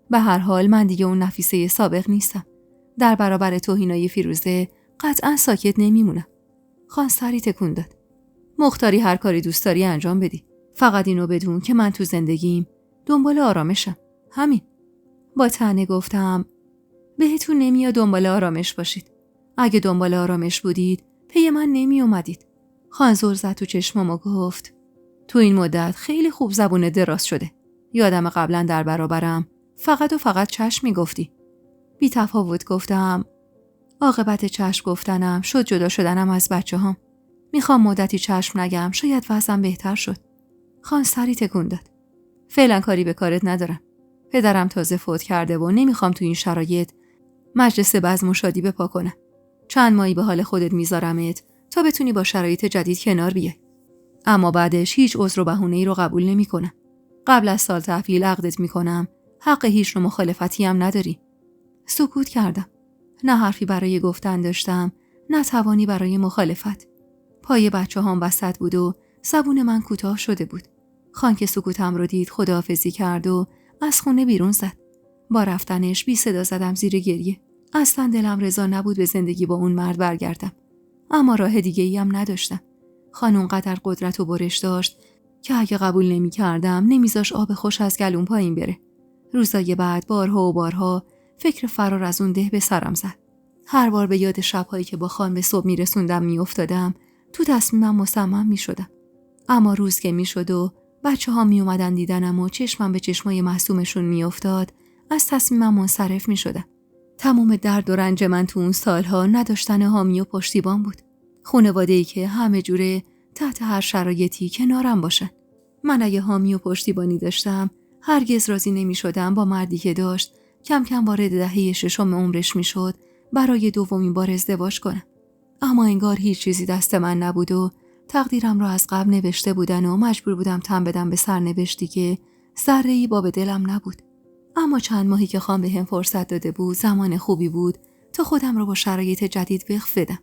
به هر حال من دیگه اون نفیسه سابق نیستم. در برابر توهینای فیروزه قطعا ساکت نمیمونم. خان سری تکون داد. مختاری هر کاری دوست داری انجام بدی. فقط اینو بدون که من تو زندگیم دنبال آرامشم. همین. با طعنه گفتم بهتون نمیاد دنبال آرامش باشید. اگه دنبال آرامش بودید پی من نمی اومدید. خان زل زد تو چشمم و گفت تو این مدت خیلی خوب زبون دراز شده. یادم قبلا در برابرم فقط و فقط چشم میگفتی. بی تفاوت گفتم عاقبت چشم گفتنم شد جدا شدنم از بچه‌هام. میخوام مدتی چشم نگم، شاید وضعم بهتر شد. خان سری تکون داد. فعلا کاری به کارت ندارم. پدرم تازه فوت کرده و نمیخوام تو این شرایط مجلس بزم و شادی بپا کنم. چند ماهی به حال خودت میذارمت تا بتونی با شرایط جدید کنار بیای. اما بعدش هیچ عذر و بهونه‌ای رو قبول نمیکنم. قبل از سال تحویل عقدت میکنم. حق هیچ نوع مخالفتی هم نداری. سکوت کردم. نه حرفی برای گفتن داشتم، نه توانی برای مخالفت. پای بچه‌هام وسط بود و زبون من کوتاه شده بود. خان که سکوتم رو دید خداحافظی کرد و از خونه بیرون زد. با رفتنش بی صدا زدم زیر گریه. اصلا دلم رضا نبود به زندگی با اون مرد برگردم. اما راه دیگه‌ای هم نداشتم. خان اونقدر قدرت و برش داشت که اگه قبول نمی کردم نمیذاش آب خوش از گلوم پایین بره. روزای بعد بارها و بارها فکر فرار از اون ده به سرم زد. هر بار به یاد شب‌هایی که با خان به صبح میرسوندم میافتادم، تو تصمیمم مصمم میشدم. اما روز که میشد و بچه‌ها میومدن دیدنم و چشمم به چشمای معصومشون میافتاد، از تصمیمم منصرف میشدم. تمام درد و رنج من تو اون سالها نداشتن حامی و پشتیبان بود. خانواده‌ای که همه جوره تحت هر شرایطی کنارم باشن. من اگه حامی و پشتیبانی داشتم، هرگز راضی نمیشدم با مردی که داشت کم کم وارد دهه 6 عمرش میشد برای دومین بار ازدواج کنم. اما انگار هیچ چیزی دست من نبود و تقدیرم را از قبل نوشته بودن و مجبور بودم تن بدم به سرنوشتی که ذره‌ای باب دلم نبود. اما چند ماهی که خان بهم فرصت داده بود زمان خوبی بود تا خودم را با شرایط جدید وقف بدم.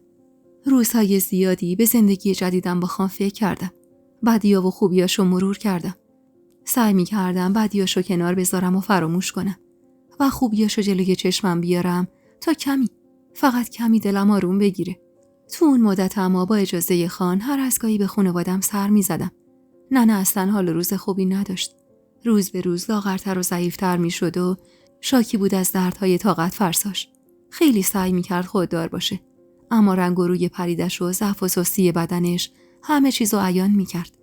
روزهای زیادی به زندگی جدیدم با خان فکر کردم. بدی‌ها و خوبیاشو مرور کردم. سعی می‌کردم بدیاشو کنار بذارم و فراموش کنم و خوبیاشو جلوی چشمم بیارم تا کمی، فقط کمی دلم آروم بگیره. تو اون مدت اما با اجازه خان هر از گاهی به خانوادم سر می‌زدم. نه اصلا حال روز خوبی نداشت. روز به روز لاغرتر و ضعیف‌تر می‌شد و شاکی بود از دردهای طاقت فرساش. خیلی سعی می‌کرد خوددار باشه، اما رنگ و روی پریدش و ضعف و سستی بدنش همه چیزو عیان می‌کرد.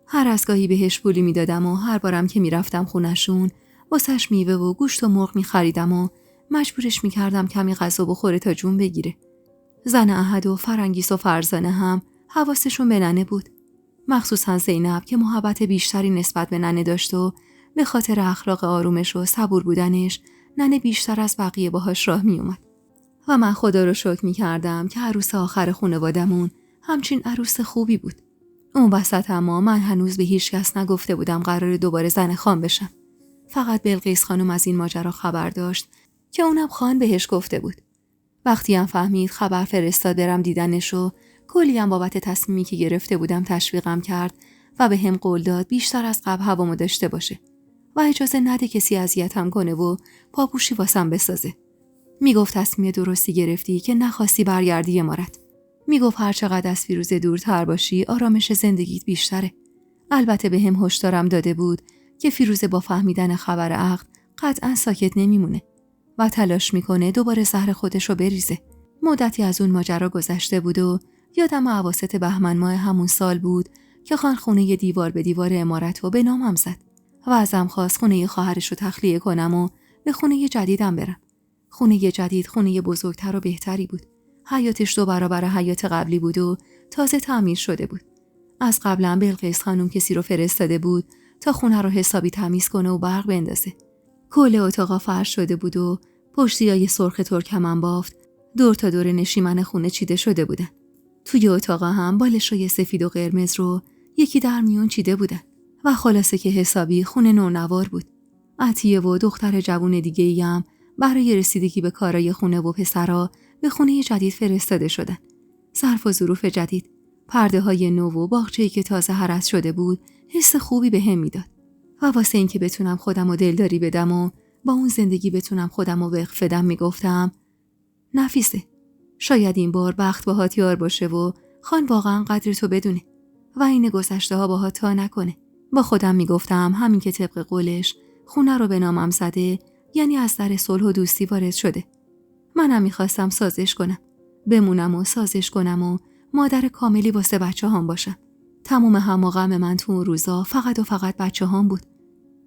هر از گاهی بهش پولی میدادم و هر بارم که میرفتم خونشون واسش میوه و گوشت و مرغ میخریدم و مجبورش میکردم کمی غذا بخوره تا جون بگیره. زن احد و فرنگیس و فرزانه هم حواسشون به ننه بود. مخصوصا زینب که محبت بیشتری نسبت به ننه داشت و به خاطر اخلاق آرومش و صبور بودنش ننه بیشتر از بقیه باهاش راه می اومد. و من خدا رو شکر می کردم که عروس آخر خانوادمون همچین عروس خوبی بود. اون وسط اما من هنوز به هیچ کس نگفته بودم قرار دوباره زن خان بشم. فقط بلقیس خانم از این ماجرا خبر داشت که اونم خان بهش گفته بود. وقتی هم فهمید خبر فرستاد برم دیدنش و کلی هم بابت تصمیمی که گرفته بودم تشویقم کرد و به هم قول داد بیشتر از قبل هوامو داشته باشه و اجازه نده کسی اذیتم کنه و پاپوشی واسم بسازه. میگفت تصمیم درستی گرفتی که نخواستی برگردی امارت. میگفت هر چقدر از فیروزه دورتر باشی آرامش زندگیت بیشتره. البته به هم هشدارم داده بود که فیروزه با فهمیدن خبر عقد قطعا ساکت نمیمونه و تلاش میکنه دوباره زهر خودش رو بریزه. مدتی از اون ماجرا گذشته بود و یادم اواسط بهمن ماه همون سال بود که خان خونه دیوار به دیوار عمارت رو به نامم زد و ازم خواست خونه خواهرش رو تخلیه کنم و به خونه جدیدم برم. خونه جدید خونه بزرگتر و بهتری بود. حیاتش 2 برابر حیات قبلی بود و تازه تعمیر شده بود. از قبلا بلقیس خانم کسی رو فرستاده بود تا خونه رو حسابی تمیز کنه و برق بندازه. کل اتاقا فرش شده بود و پشتیای سرخ ترکمن بافت دور تا دور نشیمن خونه چیده شده بودن. توی اتاقا هم بالشای سفید و قرمز رو یکی در میون چیده بودن و خلاصه که حسابی خونه نونوار بود. عطیه و دختر جوون دیگه‌ای هم برای رسیدگی به کارای خونه و پسرا به خونه جدید فرستاده شدن. ظرف و ظروف جدید، پرده‌های نو و باغچه‌ای که تازه هرس شده بود، حس خوبی به هم میداد. و واسه اینکه بتونم خودم رو دلداری بدم و با اون زندگی بتونم خودم رو وقف بدم میگفتم نفیسه، شاید این بار بخت باهات یار باشه و خان واقعا قدر تو بدونه و این گذشته ها باهات تا نکنه. با خودم میگفتم همین که طبق قولش خونه رو به نامم زده، یعنی از در صلح و دوستی وارد شده. منم میخواستم سازش کنم، بمونم و سازش کنم و مادر کاملی واسه بچه هام باشم. تموم هم و غم من تو اون روزا فقط و فقط بچه هام بود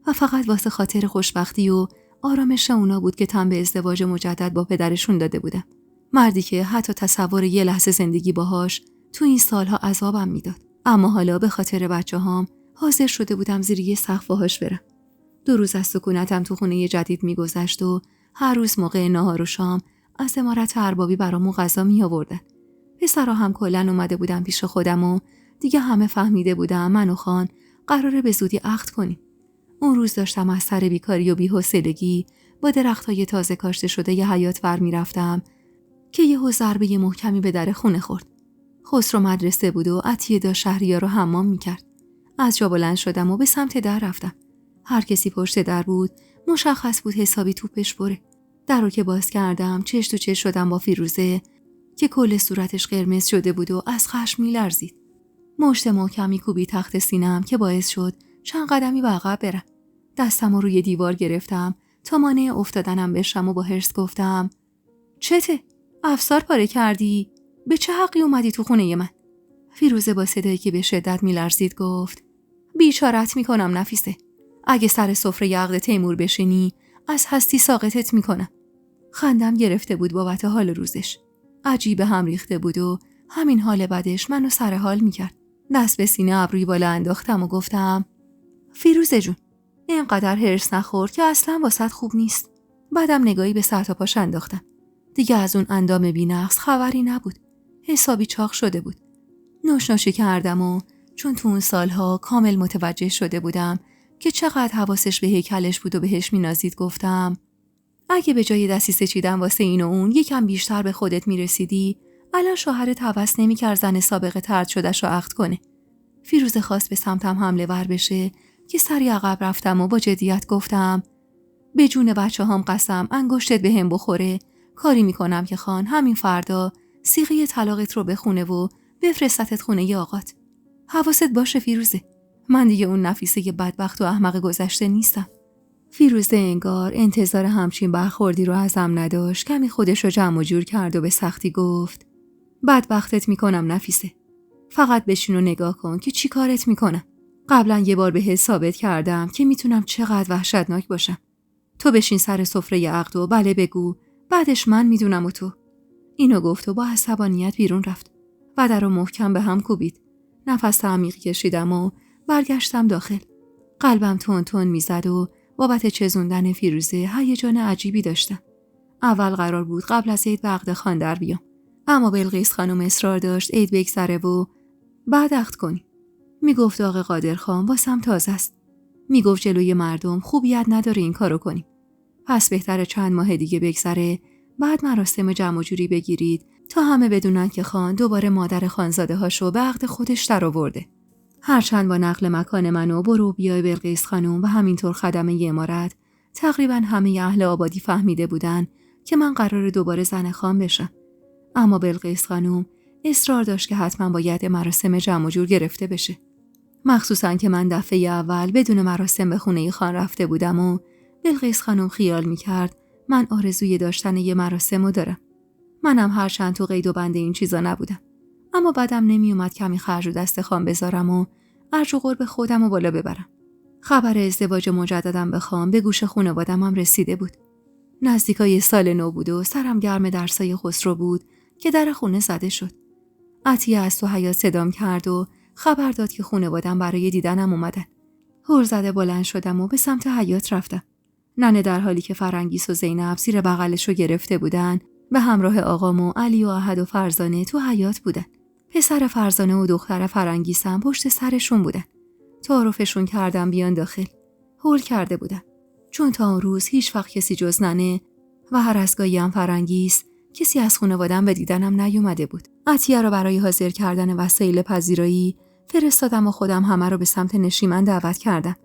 و فقط واسه خاطر خوشبختی و آرامش اونا بود که تن به ازدواج مجدد با پدرشون داده بودم. مردی که حتی تصور یه لحظه زندگی باهاش تو این سالها عذابم میداد. اما حالا به خاطر بچه هام حاضر شده بودم زیر یه سقف باهاش برم. 2 روز از سکونتم تو خونه جدید میگذشت و هر روز موقع ناهار و شام از امارت اربابی برامون غذا می آوردن. پسرا هم کلاً اومده بودن پیش خودم و دیگه همه فهمیده بودم من و خان قراره به زودی عقد کنیم. اون روز داشتم از سر بیکاری و بی‌حوصلگی با درختای تازه کاشته شده ی حیاط ور میرفتم که یهو ضربه محکمی به در خونه خورد. خسرو مدرسه بود و عطیه داشت شهریار رو حمام میکرد. از جا بلند شدم و به سمت در رفتم. هر کسی پشت در بود مشخص بود حسابی توپش بره. در رو که باز کردم چش تو چش شدم با فیروزه که کل صورتش قرمز شده بود و از خشم میلرزید. مشت محکمی کوبی تخت سینم که باعث شد چند قدمی به عقب برم. دستم رو روی دیوار گرفتم تا مانع افتادنم بشم و با حرص گفتم چته؟ افسار پاره کردی؟ به چه حقی اومدی تو خونه من؟ فیروزه با صدایی که به شدت میلرزید گفت بیچارت میکنم نفیسه. اگه سر سفره عقد تیمور بشینی از هستی ساقطت میکنم. خندم گرفته بود بابت حال روزش. عجیب هم ریخته بود و همین حال بدش منو سر حال میکرد. دست به سینه ابروی بالا انداختم و گفتم فیروزه جون اینقدر هرس نخور که اصلا واسط خوب نیست. بعدم نگاهی به سر تا پاش انداختم. دیگه از اون اندام بی‌نقص خبری نبود. حسابی چاق شده بود. نوشنوشی کردم و چون تو اون سالها کامل متوجه شده بودم که چقدر حواسش به هیکلش بود و بهش مینازید گفتم اگه به جای دسیسه چیدن واسه این و اون یکم بیشتر به خودت میرسیدی الان شوهرت هوس نمی‌کرد زن سابقه طرد شده‌ش رو عقد کنه. فیروزه خواست به سمتم حمله ور بشه که سری عقب رفتم و با جدیت گفتم به جون بچه هام قسم انگشتت به هم بخوره کاری میکنم که خان همین فردا صیغه طلاقت رو بخونه و بفرستتت خونه ی آقات. حواست باشه فیروزه، من دیگه اون نفیسه بدبخت و احمق گذشته نیستم. فیروزه انگار انتظار همچین برخوردی رو ازم نداشت. کمی خودش رو جمع و جور کرد و به سختی گفت بدبختت میکنم نفیسه. فقط بشین و نگاه کن که چی کارت میکنم. قبلا یه بار بهت ثابت کردم که میتونم چقدر وحشتناک باشم. تو بشین سر سفره عقد و بله بگو بعدش من میدونم و تو. اینو گفت و با عصبانیت بیرون رفت و در رو محکم به هم کوبید. نفس عمیقی کشیدم و برگشتم داخل. قلبم تون تون میزد و بابت چزوندن فیروزه هیجان عجیبی داشتم. اول قرار بود قبل از عید به عقد خان در بیام، اما بلقیس خانم اصرار داشت عید بگذره و بعد عقد کنیم. میگفت آقا قادرخان واسم تازه است. میگفت جلوی مردم خوبیت نداره این کارو کنیم. پس بهتره چند ماه دیگه بگذره، بعد مراسم جمع و جوری بگیرید تا همه بدونن که خان دوباره مادر خانزاده هاشو به عقد خودش در آورده. هرچند با نقل مکان من و برو بیای بلقیس خانم و همینطور خدمه امارت تقریبا همه اهل آبادی فهمیده بودن که من قرار دوباره زن خان بشم، اما بلقیس خانم اصرار داشت که حتما باید مراسم جمع و جور گرفته بشه. مخصوصا که من دفعه اول بدون مراسم به خونه خان رفته بودم و بلقیس خانم خیال میکرد من آرزوی داشتن یه مراسمو دارم. منم هرچند تو قید و بند این چیزا نبودم، اما بعدم نمیومد کمی خرج و دست خان بذارم و ارج و قرب خودمو بالا ببرم. خبر ازدواج مجددم به خان به گوش خانواده‌ام هم رسیده بود. نزدیکای سال نو بود و سرم گرم درسای خسرو بود که در خونه زده شد. عطیه از تو حیاط صدام کرد و خبر داد که خانواده‌ام برای دیدنم اومدن. هول زده بلند شدم و به سمت حیاط رفتم. ننه در حالی که فرنگیس و زینب زیر بغلشو گرفته بودن به همراه آقام و علی و احد و فرزانه تو حیاط بودن. پسر فرزانه و دختر فرنگیسم پشت سرشون بودن. تعارفشون کردم بیان داخل. هول کرده بودن، چون تا اون روز هیچ وقت کسی جز ننه و هر از گاهی هم فرنگیس کسی از خانواده‌ام به دیدنم نیومده بود. عطیه رو برای حاضر کردن وسایل پذیرایی فرستادم و خودم همه رو به سمت نشیمن دعوت کردم.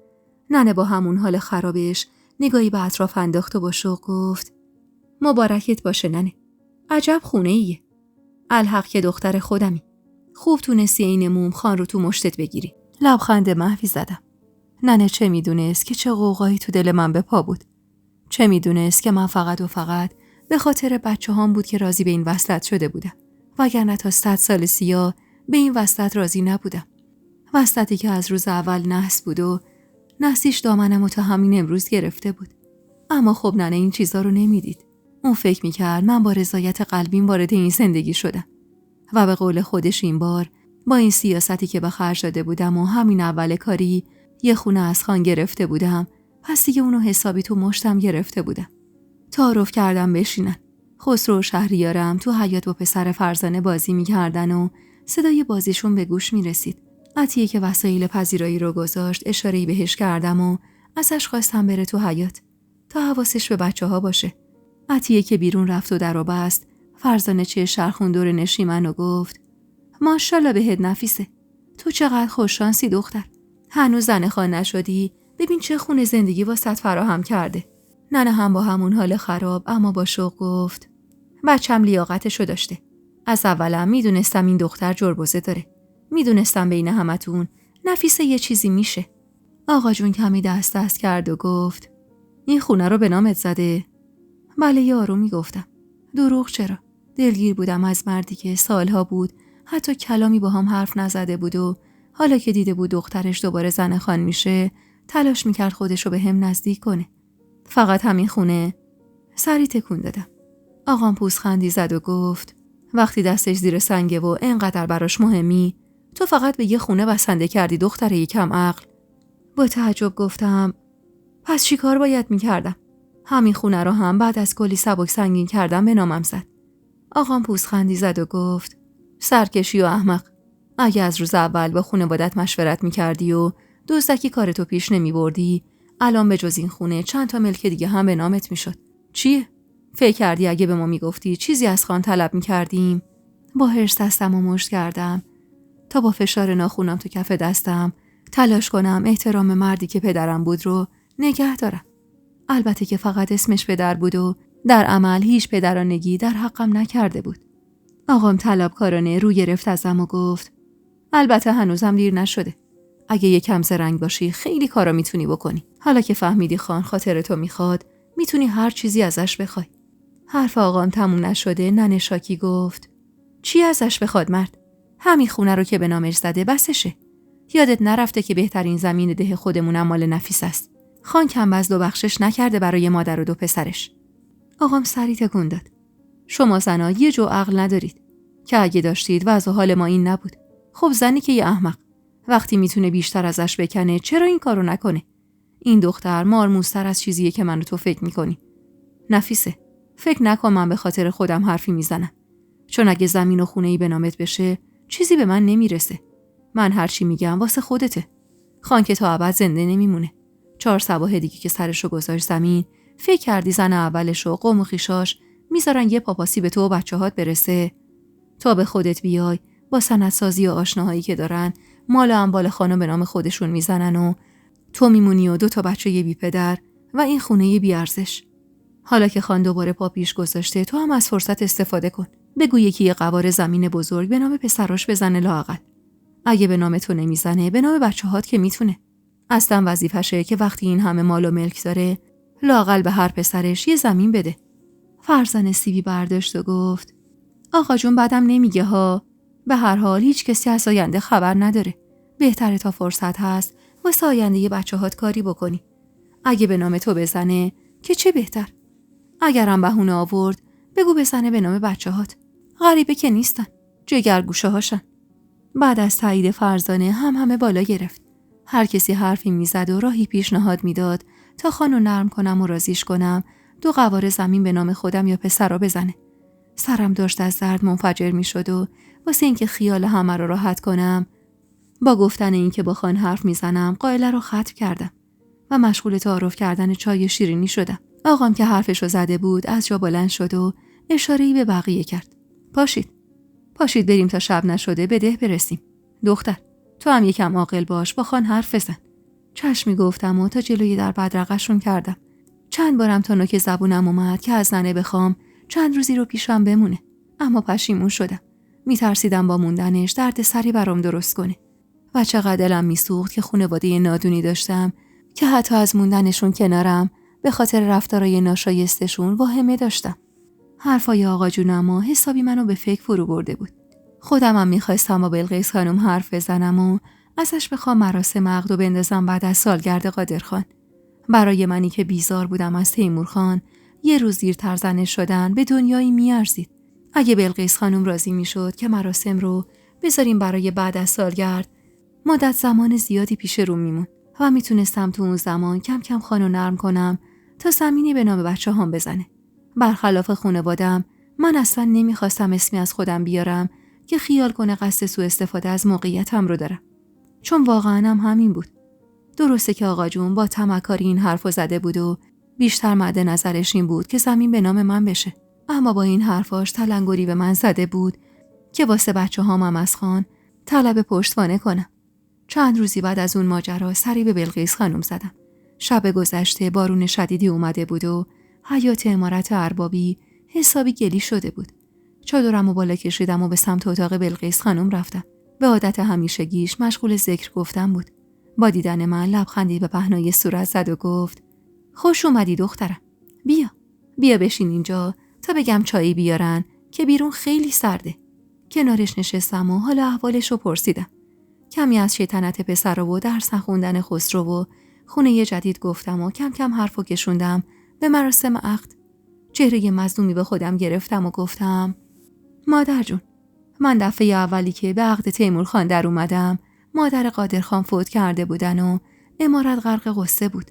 ننه با همون حال خرابش نگاهی به اطراف انداخت و با شوق گفت مبارکت باشه ننه. عجب خونه ایه. الحق که دختر خودمی. خوب تونستی این موم خان رو تو مشتت بگیری. لبخند محوی زدم. ننه چه میدونست که چه غوغایی تو دل من به پا بود. چه میدونست که من فقط و فقط به خاطر بچه هام بود که راضی به این وصلت شده بودم. وگرنه تا 100 سال سیاه به این وصلت راضی نبودم. وصلتی که از روز اول نحس بود و نحسیش دامنم و تا همین امروز گرفته بود. اما خب ننه این چیزا رو نمیدید. اون فکر میکرد من با رضایت قلبیم وارد این زندگی شدم و به قول خودش این بار با این سیاستی که به خرج داده بودم و همین اول کاری یه خونه از خان گرفته بودم، پس دیگه اونو حسابی تو مشتم گرفته بودم. تعارف کردم بشینن. خسرو و شهریارم تو حیاط با پسر فرزانه بازی میکردن و صدای بازیشون به گوش میرسید. عطیه که وسایل پذیرایی رو گذاشت اشاره‌ای بهش کردم و ازش خواستم بره تو حیاط تا حواسش به بچه‌ها باشه. عطیه که بیرون رفت و درو بست، فرزانه چه شرخون دور نشیمن و گفت ماشاءالله بهت نفیسه. تو چقدر خوششانسی دختر. هنوز زن خان نشدی، ببین چه خونه زندگی واسط فراهم کرده. ننه هم با همون حال خراب اما با شوق گفت بچم لیاقتشو داشته. از اولم میدونستم این دختر جربوزه داره. میدونستم بین همتون نفیسه یه چیزی میشه. آقا جون کمی دست کرد و گفت این خونه رو به نامت زده؟ بله یارو میگفتم. دروغ چرا؟ دلگیر بودم از مردی که سالها بود حتی کلامی با هم حرف نزده بود و حالا که دیده بود دخترش دوباره زن خان میشه تلاش میکرد خودشو به هم نزدیک کنه. فقط همین خونه؟ سری تکون دادم. آقام پوزخندی زد و گفت وقتی دستش زیر سنگه و اینقدر براش مهمی تو فقط به یه خونه بسنده کردی دختر یکم عقل. با تعجب گفتم پس چی کار باید میکردم؟ همین خونه رو هم بعد از کلی سبک سنگین کردم به نامم زد. آقام پوزخندی زد و گفت سرکشی و احمق. اگه از روز اول با خانواده‌ات مشورت میکردی و دزدکی کارتو پیش نمیبردی الان به جز این خونه چند تا ملک دیگه هم به نامت میشد. چیه؟ فکر کردی اگه به ما میگفتی چیزی از خان طلب میکردیم؟ با حرص دستم و مشت کردم تا با فشار ناخونم تو کف دستم تلاش کنم احترام مردی که پدرم بود رو نگه دارم. البته که فقط اسمش پدر بود و در عمل هیچ پدرانگی در حقم نکرده بود. آقام طلبکارانه رو گرفت ازم و گفت البته هنوزم دیر نشده. اگه یکم زرنگ باشی خیلی کارا میتونی بکنی. حالا که فهمیدی خان خاطر تو میخواد میتونی هر چیزی ازش بخوای. حرف آقام تموم نشده ننه شاکی گفت چی ازش بخواد مرد؟ همین خونه رو که به نامش زده بسشه. یادت نرفته که بهترین زمین ده خودمونم مال نفیس است. خان کم بزل و بخشش نکرده برای مادر و 2 پسرش. آقام سری تکون داد. شما زنا یه جو عقل ندارید که اگه داشتید وضع حال ما این نبود. خب زنی که یه احمق. وقتی میتونه بیشتر ازش بکنه چرا این کارو نکنه؟ این دختر مارموزتر از چیزیه که من و تو فکر میکنی. نفیسه، فکر نکن من به خاطر خودم حرفی میزنم. چون اگه زمین و خونه‌ای به نامت بشه چیزی به من نمیرسه. من هرچی میگم واسه خودته. خان که تا ابد زنده نمیمونه. 4 صباح دیگه که سرشو گذاشت زمین، فکر کردی زن اولشو قوم و خیشاش میذارن یه پاپاسی به تو و بچه‌هات برسه؟ تا به خودت بیای با سندسازی و آشناهایی که دارن مال و اموال خانو به نام خودشون میزنن و تو میمونی و 2 تا بچه بی پدر و این خونه بی ارزش. حالا که خان دوباره پا پیش گذاشته تو هم از فرصت استفاده کن. بگو یکی یه قوار زمین بزرگ به نام پسراش بزنه لااقل. اگه به نام تو نمیزنه به نام بچه‌هات که میتونه. اصلا وظیفشه که وقتی این همه مال و ملک داره لااقل به هر پسرش یه زمین بده. فرزانه سیبی برداشت و گفت آقا جون بعدم نمیگه ها. به هر حال هیچ کسی از آینده خبر نداره. بهتره تا فرصت هست واسه آینده بچه‌هات کاری بکنی. اگه به نام تو بزنه که چه بهتر. اگرم بهونه آورد بگو بزنه به نام بچه‌هات. غریبه که نیستن. جگرگوشه هاشن. بعد از تایید فرزانه همه بالا گرفت. هر کسی حرفی میزد و راهی پیشنهاد میداد تا خانو نرم کنم و راضیش کنم 2 قواره زمین به نام خودم یا پسرا بزنه. سرم داشت از درد منفجر میشد و واسه اینکه خیال همه رو راحت کنم با گفتن اینکه با خان حرف میزنم قائله رو ختم کردم و مشغول تعارف کردن چای شیرینی شدم. آقام که حرفشو زده بود از جا بلند شد و اشاره‌ای به بقیه کرد. پاشید بریم تا شب نشده به ده برسیم. دختر تو هم یکم عاقل باش با خان حرف بزن. چشمی گفتم و تا جلوی در بدرقشون کردم. چند بارم تا نوک زبونم اومد که از ننه بخوام چند روزی رو پیشم بمونه، اما پشیمون شدم. میترسیدم با موندنش درد سری برام درست کنه و چقدر دلم میسوخت که خانواده نادونی داشتم که حتی از موندنشون کنارم به خاطر رفتارای ناشایستشون واهمه داشتم. حرفای آقا جونم و حسابی منو به فکر فرو برده بود. خودمم میخواستم با بلقیس خانم حرف بزنم و ازش بخوام مراسم عقد بندازم بعد از سالگرد قادرخان. برای منی که بیزار بودم از تیمورخان یه روز دیرتر زنش شدن به دنیایی میارزید. اگه بلقیس خانم راضی میشد که مراسم رو بذاریم برای بعد از سالگرد، مدت زمان زیادی پیش رو میمون و میتونستم تو اون زمان کم کم خانو نرم کنم تا زمینی به نام بچه هم بزنه. برخلاف خانوادم من اصلا نمیخواستم اسمی از خودم بیارم که خیال کنه قصد سوء استفاده از موقعیتم رو دارم. چون واقعا هم همین بود. درسته که آقا جون با تمکاری این حرفو زده بود و بیشتر مد نظرش این بود که زمین به نام من بشه. اما با این حرفاش تلنگری به من زده بود که واسه بچه‌هام از خان طلب پشتوانه کنم. چند روزی بعد از اون ماجرا سری به بلقیس خانم زدم. شب گذشته بارون شدیدی اومده بود و حیاط عمارت اربابی حسابی گلی شده بود. چادرمو بالا کشیدم و به سمت اتاق بلقیس خانم رفتم. به عادت همیشگیش مشغول ذکر گفتم بود. با دیدن من لبخندی به پهنای صورت زد و گفت خوش اومدی دخترم. بیا بشین اینجا تا بگم چایی بیارن که بیرون خیلی سرده. کنارش نشستم و حالا احوالش رو پرسیدم. کمی از شیطنت پسر و درس نخوندن خسرو و خونه جدید گفتم و کم کم حرفو کشوندم به مراسم عقد. چهره مظلومی به خودم گرفتم و گفتم مادر جون، من دفعه اولی که به عقد تیمورخان در اومدم مادر قادرخان فوت کرده بودن و عمارت غرق غصه بود.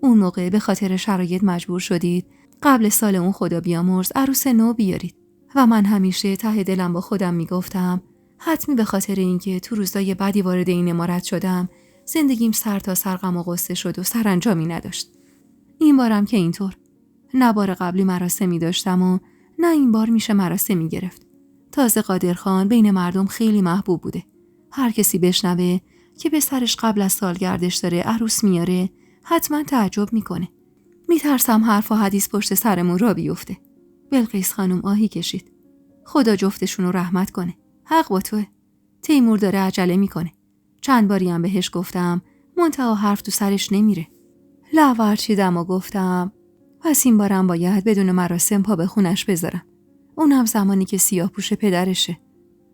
اون موقع به خاطر شرایط مجبور شدید قبل سال اون خدا بیامرز عروس نو بیارید و من همیشه ته دلم با خودم میگفتم حتمی به خاطر اینکه تو روزای بعدی وارد این عمارت شدم زندگیم سر تا سر غم و غصه شد و سرانجامی نداشت. این بارم که اینطور. نه بار قبلی مراسمی داشتم و نه این بار میشه مراسمی گرفت. تازه قادرخان بین مردم خیلی محبوب بوده. هر کسی بشنوه که به سرش قبل از سالگردش داره عروس میاره حتما تعجب میکنه. میترسم حرف و حدیث پشت سرمون را بیفته. بلقیس خانم آهی کشید. خدا جفتشون رو رحمت کنه. حق با توه. تیمور داره عجله میکنه. چند باری هم بهش گفتم منتها حرف تو سرش نمیره. لعور چیدم و گفتم پس این بارم باید بدون مراسم پا به خونش بذارم. اونم زمانی که سیاه پوش پدرشه.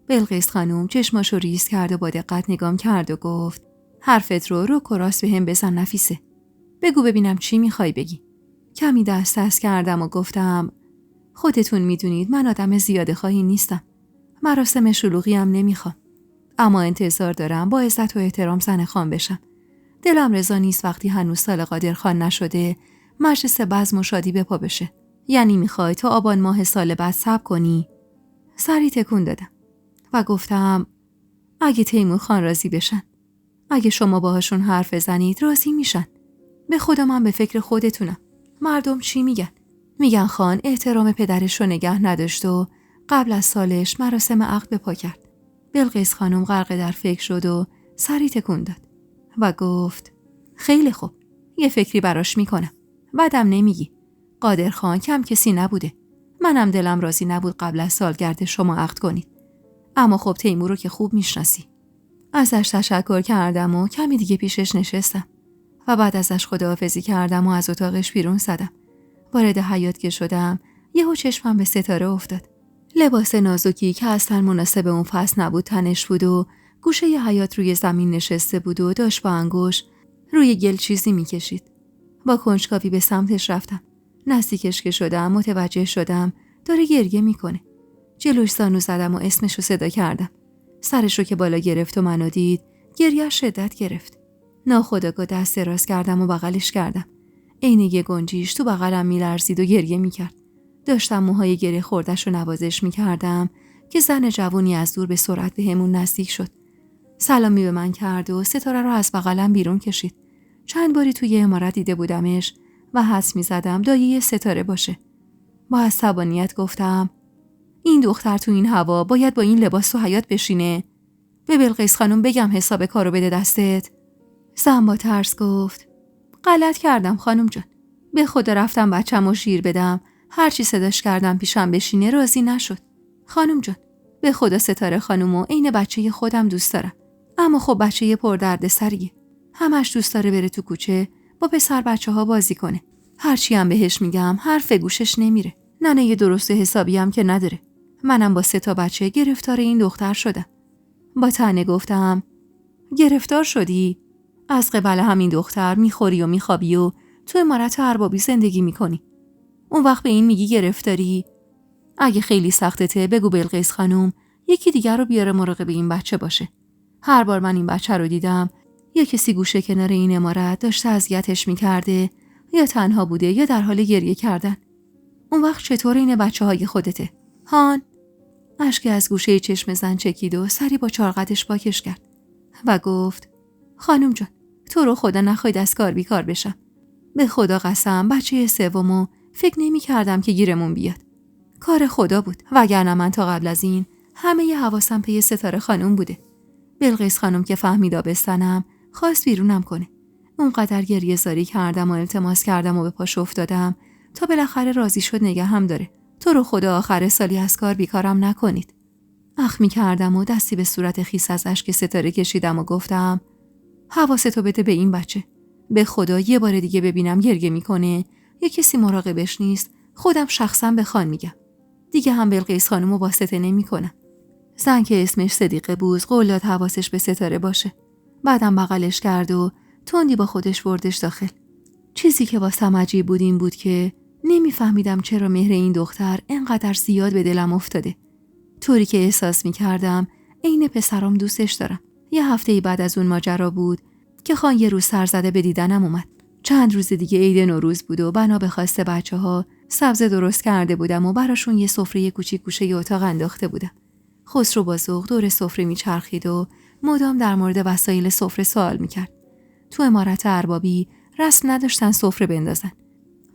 بلقیس خانم چشماشو ریز کرد و با دقت نگام کرد و گفت حرفت رو کراس به هم بزن نفیسه. بگو ببینم چی میخوای بگی. کمی دست کردم و گفتم خودتون میدونید من آدم زیاده خواهی نیستم. مراسم شلوغی هم نمیخوام. اما انتظار دارم با عزت و احترام زن خان بشم. دلم رضا نیست وقتی هنوز سال قادرخان نشده مجلس بزم و شادی به پا بشه. یعنی میخوای تا آبان ماه سال بعد صبر کنی؟ سری تکون دادم و گفتم اگه تیمور خان راضی بشن، اگه شما باهاشون حرف بزنید راضی میشن. به خدا من به فکر خودتونم. مردم چی میگن؟ میگن خان احترام پدرش رو نگه نداشت و قبل از سالش مراسم عقد به پا کرد. بلقیس خانم غرق در فکر شد و سری تکون داد و گفت خیلی خوب، یه فکری براش میکنم. بعدم نمیگی قادرخان کم کسی نبوده. منم دلم راضی نبود قبل از سالگرد شما عقد کنید. اما خب تیمور رو که خوب میشناسی. ازش تشکر کردم و کمی دیگه پیشش نشستم و بعد ازش خداحافظی کردم و از اتاقش بیرون زدم. وارد حیاط که شدم یهو چشمم به ستاره افتاد. لباس نازکی که اصلا مناسب اون فصل نبود تنش بود و گوشه ی حیاط روی زمین نشسته بود و داشت با انگشت روی گل چیزی میکشید. با کنجکاوی به سمتش رفتم. نزدیکش که شدم متوجه شدم داره گریه میکنه. جلوش زانو زدم و اسمشو صدا کردم. سرشو که بالا گرفت و منو دید گریه شدت گرفت. ناخودآگاه دست دراز کردم و بغلش کردم. عین یه گنجیش تو بغلم میلرزید و گریه میکرد. داشتم موهای گره خوردش رو نوازش میکردم که زن جوونی از دور به سرعت به همون نزدیک شد. سلامی به من کرد و ستاره رو از بغلم بیرون کشید. چند باری توی عمارت دیده بودمش و حدس میزدم دایه ستاره باشه. با عصبانیت گفتم این دختر تو این هوا باید با این لباس تو حیاط بشینه؟ به بلقیس خانم بگم حساب کارو بده دستت؟ زن با ترس گفت غلط کردم خانم جان. به خدا رفتم بچه‌مو شیر بدم. هرچی صداش کردم پیشم بشینه راضی نشد. خانم جان به خدا ستاره خانومو عین بچه خودم دوست دارم. اما خب بچه پر درد سریه. همش دوست داره بره تو کوچه با پسر بچه‌ها بازی کنه. هرچی هم بهش میگم حرف گوشش نمیره. ننه درست حسابی هم که نداره. منم با 3 تا بچه گرفتار این دختر شدم. با طعنه گفتم گرفتار شدی؟ از قبل همین دختر میخوری و میخوابی و تو عمارت اربابی زندگی میکنی. اون وقت به این میگی گرفتاری؟ اگه خیلی سختته بگو بلقیس خانم یکی دیگر رو بیاره مراقب این بچه باشه. هر بار من این بچه رو دیدم یا کسی گوشه کنار این عمارت داشته اذیتش میکرده یا تنها بوده یا در حال گریه کردن. اون وقت چطور این بچه‌های خودته؟ هان؟ اشک از گوشه چشم زن چکید و سری با چارقدش پاکش کرد و گفت خانم جان تو رو خدا نخوای دستکار بیکار بشم. به خدا قسم بچه سومو فکر نمی کردم که گیرمون بیاد. کار خدا بود وگرنه من تا قبل از این همه ی حواسم پی ستاره خانم بوده. بلقیس خانم که فهمید آبستنم خواست بیرونم کنه. اونقدر گریه زاری کردم و التماس کردم و به پاش افتادم تا بالاخره راضی شد نگه هم داره. تو رو خدا آخر سالی از کار بیکارم نکنید. اخمی کردم و دستی به صورت خیس از اشک ستاره کشیدم و گفتم حواستو بده به این بچه. به خدا یه بار دیگه ببینم گریه میکنه یا کسی مراقبش نیست خودم شخصا به خان میگم. دیگه هم بلقیس خانومو واسطه نمیکنم. زن که اسمش صدیقه بود قول داد حواسش به ستاره باشه. بعدم بغلش کرد و تندی با خودش بردش داخل. چیزی که واسم عجیب بود این بود که نمیفهمیدم چرا مهر این دختر انقدر زیاد به دلم افتاده. طوری که احساس میکردم عین پسرام دوستش دارم. یه هفته بعد از اون ماجرا بود که خان یه روز سرزده به دیدنم اومد. چند روز دیگه عید نوروز بود و بنا به خواست بچه‌ها سبزه درست کرده بودم و براشون یه سفره کوچیک گوشه ی اتاق انداخته بودم. خسرو با ذوق دور سفره میچرخید و مدام در مورد وسایل سفره سوال میکرد. تو عمارت اربابی رسم نداشتن سفره بندازن.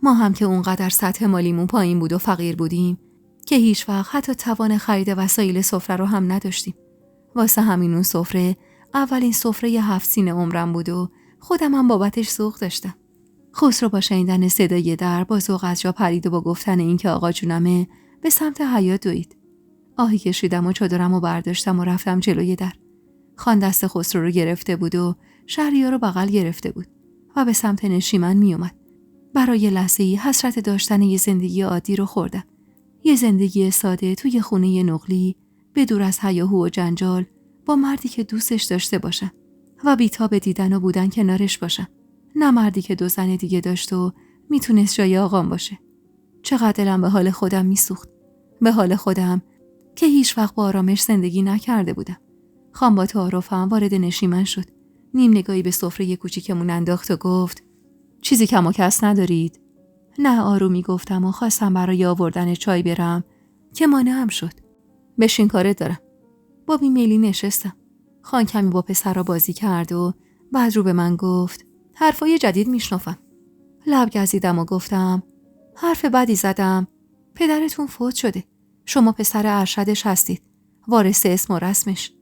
ما هم که اونقدر سطح مالیمون پایین بود و فقیر بودیم که هیچ وقت حتی توان خرید وسایل سفره رو هم نداشتیم. واسه همین اون سفره اولین سفره 7 سین عمرم بود و خودم هم بابتش ذوق داشتم. خسرو با شنیدن صدای در با ذوق از جا پرید و با گفتن این که آقا جونمه به سمت حیاط دوید. آهی کشیدم و چادرم رو برداشتم و رفتم جلوی در. خان دست خسرو رو گرفته بود و شهریار رو بغل گرفته بود و به سمت نشیمن می اومد. برای لحظه‌ای حسرت داشتن یه زندگی عادی رو خوردم. یه زندگی ساده توی خونه نقلی به دور از هیاهو و جنجال با مردی که دوستش داشته باشم و بی‌تاب دیدن و بودن کنارش باشم. نه مردی که 2 زن دیگه داشت و میتونست جای آقام باشه. چقدر دلم به حال خودم میسوخت. به حال خودم که هیچ وقت با آرامش زندگی نکرده بودم. خان با تعارفم وارد نشیمن شد. نیم نگاهی به سفره کوچیکمون انداخت و گفت چیزی کم و کس ندارید؟ نه، آرومی گفتم و خواستم برای آوردن چای برم که مانعم شد. بشین، کارت دارم. با بیمیلی نشستم. خان کمی با پسرا بازی کرد و بعد رو به من گفت حرفای جدید میشنفم. لب گزیدم و گفتم حرف بدی زدم. پدرتون فوت شده. شما پسر ارشدش هستید. وارث اسم و رسمش.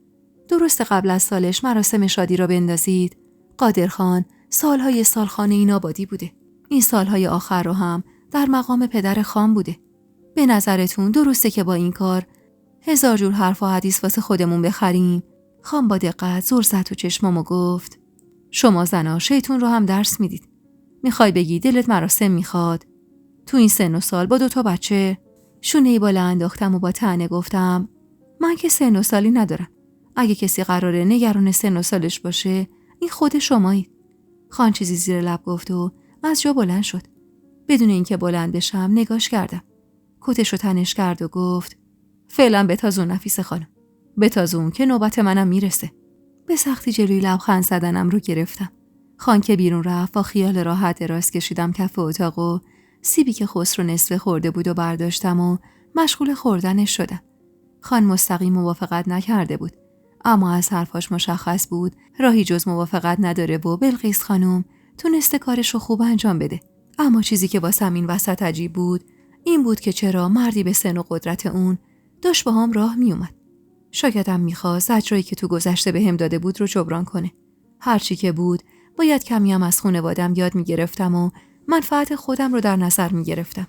درست قبل از سالش مراسم شادی را بندازید. قادرخان سالهای سالخانه این آبادی بوده. این سالهای آخر رو هم در مقام پدر خان بوده. به نظرتون درسته که با این کار 1000 جور حرف و حدیث واسه خودمون بخریم؟ خان با دقت زل زد تو چشمام و گفت شما زنا شیطون رو هم درس میدید. میخوای بگی دلت مراسم میخواد؟ تو این سن و سال با 2 بچه؟ شونه‌ای بالا انداختم و با طعنه گفتم من که سن و سالی ندارم. اگه کسی قراره نگران سن و سالش باشه این خود شمایید. خان چیزی زیر لب گفت و از جا بلند شد. بدون اینکه بلند بشم نگاش کردم. کتش رو تنش کرد و گفت فعلا بتازون نفیس خانم. بتازون که نوبت منم میرسه. به سختی جلوی لبخند زدنم رو گرفتم. خان که بیرون رفت با خیال راحت دراز کشیدم کف اتاق و سیبی که خسرو نصفه خورده بود و برداشتم و مشغول خوردنش شدم. خان مستقیم موافقت نکرده بود، اما از حرفاش مشخص بود راهی جز موافقت نداره و بلقیس خانم تونسته کارش رو خوب انجام بده. اما چیزی که واسم این وسط عجیب بود این بود که چرا مردی به سن و قدرت اون داشت با هم راه می اومد. شایدم میخواست زجرایی که تو گذشته بهم داده بود رو جبران کنه. هرچی که بود باید کمی هم از خانواده‌ام یاد میگرفتم و منفعت خودم رو در نظر میگرفتم.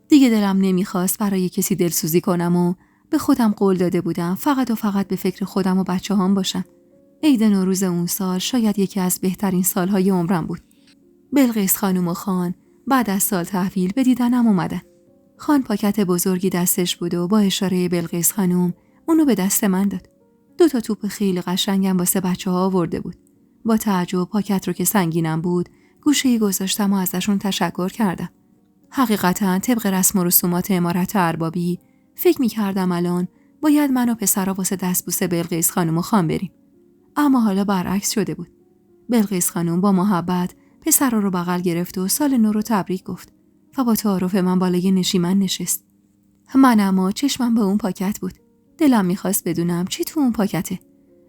دیگه دلم نمیخواست برای کسی دلسوزی کنم و به خودم قول داده بودم فقط و فقط به فکر خودم و بچه‌هام باشم. عید نوروز اون سال شاید یکی از بهترین سالهای عمرم بود. بلقیس خانم و خان بعد از سال تحویل به دیدنم اومدن. خان پاکت بزرگی دستش بود و با اشاره بلقیس خانم اونو به دست من داد. 2 توپ خیلی قشنگم واسه بچه‌ها آورده بود. با تعجب پاکت رو که سنگینم بود گوشه‌ای گذاشتم و ازشون تشکر کردم. حقیقتاً طبق رسم و رسومات امارت اربابی فکر می‌کردم الان باید من و پسرا واسه دستبوس بلقیس خانم و خان بریم. اما حالا برعکس شده بود. بلقیس خانم با محبت پسرا رو بغل گرفت و سال نو رو تبریک گفت و با تعارف من بالای نشیمن نشست. من اما چشمم به اون پاکت بود. دلم میخواست بدونم چی تو اون پاکته.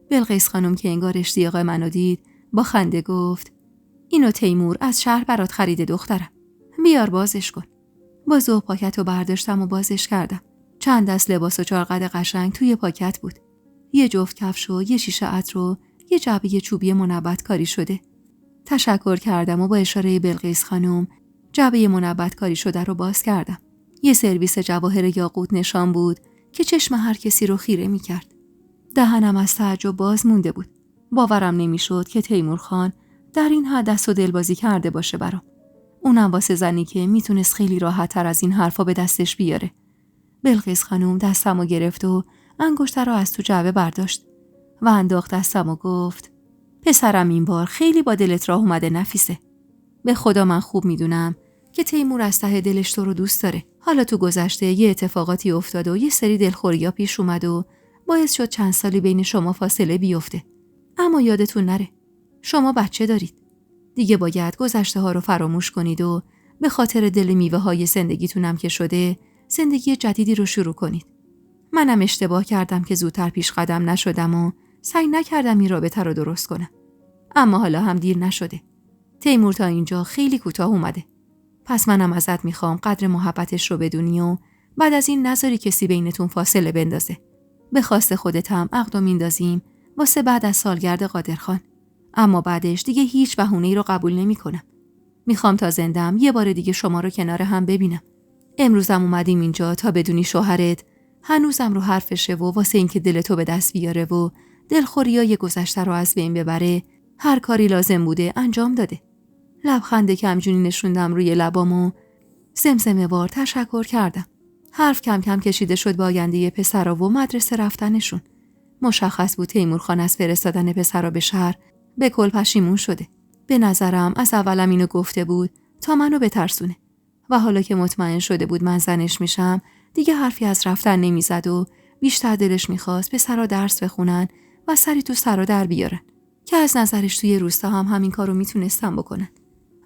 بلقیس خانم که انگار اشتیاق منو دید با خنده گفت اینو تیمور از شهر برات خریده دخترم. بیار بازش کن. با ذوق پاکت رو برداشتم و بازش کردم. چند دست لباس و چارقد قشنگ توی پاکت بود. یه جفت کفش و یه شیشه عطر و یه جعبه چوبی منبت کاری شده. تشکر کردم و با اشاره بلقیس خانم جعبه منبت کاری شده رو باز کردم. یه سرویس جواهر یاقوت نشان بود که چشم هر کسی رو خیره می کرد. دهنم از تعجب باز مونده بود. باورم نمیشد که تیمور خان در این حد دست و دلبازی کرده باشه برام. اونم واسه زنی که میتونست خیلی راحت تر از این حرفا به دستش بیاره. بلقیس خانم دستمو گرفت و انگشتر رو از تو جعبه برداشت و انداخت دستم و گفت پسرم این بار خیلی با دلت راه اومده نفیسه. به خدا من خوب میدونم که تیمور از ته دلش تو رو دوست داره. حالا تو گذشته یه اتفاقاتی افتاد و یه سری دلخوریا پیش اومد و باعث شد چند سالی بین شما فاصله بیفته. اما یادتون نره شما بچه دارید. دیگه باید گذشته ها رو فراموش کنید و به خاطر دل میوه های زندگیتونم که شده زندگی جدیدی رو شروع کنید. منم اشتباه کردم که زودتر پیش قدم نشدم و سعی نکردم این رابطه رو درست کنم. اما حالا هم دیر نشده. تیمور تا اینجا خیلی کوتاه اومده. پس منم ازت میخوام قدر محبتش رو بدونی و بعد از این نذاری کسی بینتون فاصله بندازه. به خواست خودت هم عقد میندازیم واسه بعد از سالگرد قادرخان. اما بعدش دیگه هیچ بهونه‌ای رو قبول نمی‌کنم. میخوام تا زندم یه بار دیگه شما رو کنار هم ببینم. امروزم اومدیم اینجا تا بدونی شوهرت هنوزم رو حرفشه و واسه اینکه دلتو به دست بیاره و دلخوریای گذشته رو از بین ببره هر کاری لازم بوده انجام داده. لبخند کمجونی نشوندم روی لبامو زمزمه وار تشکر کردم. حرف کم کم کشیده شد به آینده پسرا و مدرسه رفتنشون. مشخص بود تیمور خان از فرستادن پسرا به شهر به کل پشیمون شده. به نظرم از اولم اینو گفته بود تا منو بترسونه و حالا که مطمئن شده بود من زنش میشم دیگه حرفی از رفتن نمیزد و بیشتر دلش میخواست پسرا درس بخونن و سری تو سر و در بیارن که از نظرش توی روستا هم همین کارو میتونستن بکنن.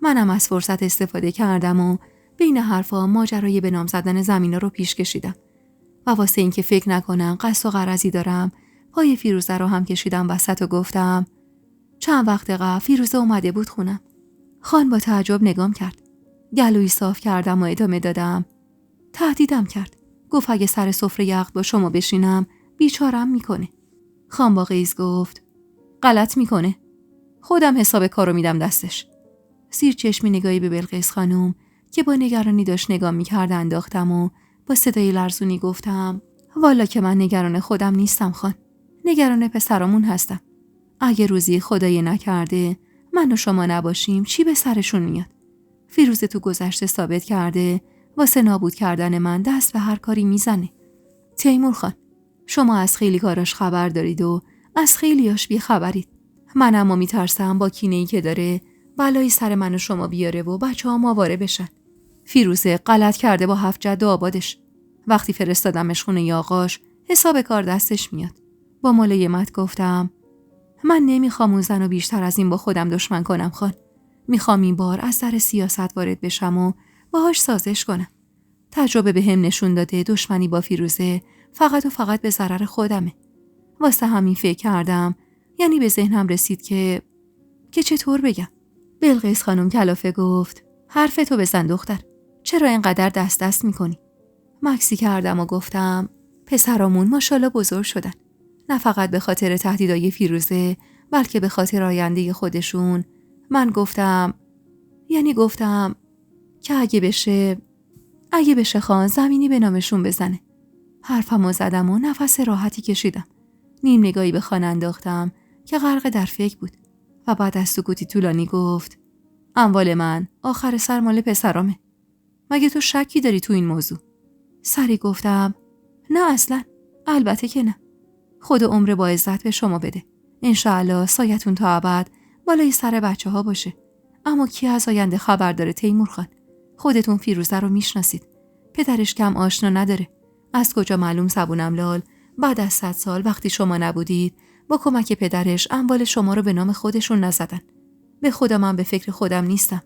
منم از فرصت استفاده کردم و بین حرفا ماجرای به نام زدن زمینا رو پیش کشیدم و واسه اینکه فکر نکنم قصد و غرضی دارم پای فیروزه رو هم کشیدم وسط و گفتم چند وقت قبل فیروزه اومده بود خونم. خان با تعجب نگام کرد. گلویی صاف کردم و ادامه دادم. تهدیدم کرد. گفت اگه سر سفره عقد با شما بشینم بیچارم میکنه. خان با غیظ گفت غلط میکنه. خودم حساب کارو میدم دستش. زیر چشمی نگاهی به بلقیس خانم که با نگرانی داشت نگاه میکرد انداختم و با صدای لرزونی گفتم والا که من نگران خودم نیستم خان. نگران پسرامون هستم. اگه روزی خدای نکرده من و شما نباشیم چی به سرشون میاد؟ فیروزه تو گذشته ثابت کرده واسه نابود کردن من دست به هر کاری میزنه. تیمور خان شما از خیلی کاراش خبر دارید و از خیلیاش بی خبرید. من اما میترسم با کینه‌ای که داره بلایی سر من و شما بیاره و بچه‌ها آواره بشن. فیروزه غلط کرده با 7 جد و آبادش. وقتی فرستادمش خونه آقاش حساب کار دستش میاد. با ملایمت گفتم من نمیخوام اون زن رو بیشتر از این با خودم دشمن کنم خان. میخوام این بار از در سیاست وارد بشم و باهاش سازش کنم. تجربه به هم نشون داده دشمنی با فیروزه فقط و فقط به ضرر خودمه. واسه همین فکر کردم یعنی به ذهنم رسید که چطور بگم. بلقیس خانم کلافه گفت حرفتو بزن دختر. چرا اینقدر دست میکنی؟ مکسی کردم و گفتم پسرامون ماشاءالله بزرگ شدن. نه فقط به خاطر تهدیدهای فیروزه بلکه به خاطر آینده خودشون. من گفتم که اگه بشه خان زمینی به نامشون بزنه. حرفمو زدم و نفس راحتی کشیدم. نیم نگاهی به خان انداختم که غرق در فکر بود و بعد از سکوتی طولانی گفت اموال من آخر سر مال پسرامه. مگه تو شکی داری تو این موضوع؟ سری گفتم نه اصلا. البته که نه. خود عمر با عزت به شما بده. انشاءالله سایتون تا ابد بالای سر بچه ها باشه. اما کی از آینده خبر داره تیمور خان؟ خودتون فیروزه رو میشناسید. پدرش کم آشنا نداره. از کجا معلوم زبونم لال بعد از 100 سال وقتی شما نبودید با کمک پدرش اموال شما رو به نام خودشون نزدن. به خدا من به فکر خودم نیستم.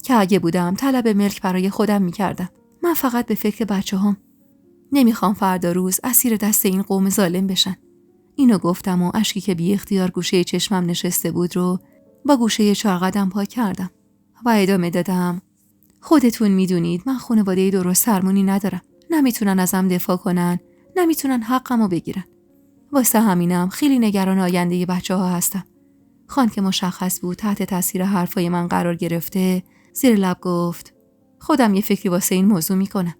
که اگه بودم طلب ملک برای خودم میکردم. من فقط به فکر بچه هم. نمیخوام فردا روز اسیر دست این قوم ظالم بشن. اینو گفتم و اشکی که بی اختیار گوشه چشمم نشسته بود رو با گوشه چارقدم پاک کردم و ادامه دادم خودتون میدونید من خانواده درست درمونی ندارم. نمیتونن ازم دفاع کنن، نمیتونن حقمو بگیرن. واسه همینم خیلی نگران آینده بچه‌ها هستم. خان که مشخص بود تحت تاثیر حرفای من قرار گرفته زیر لب گفت خودم یه فکری واسه این موضوع میکنم.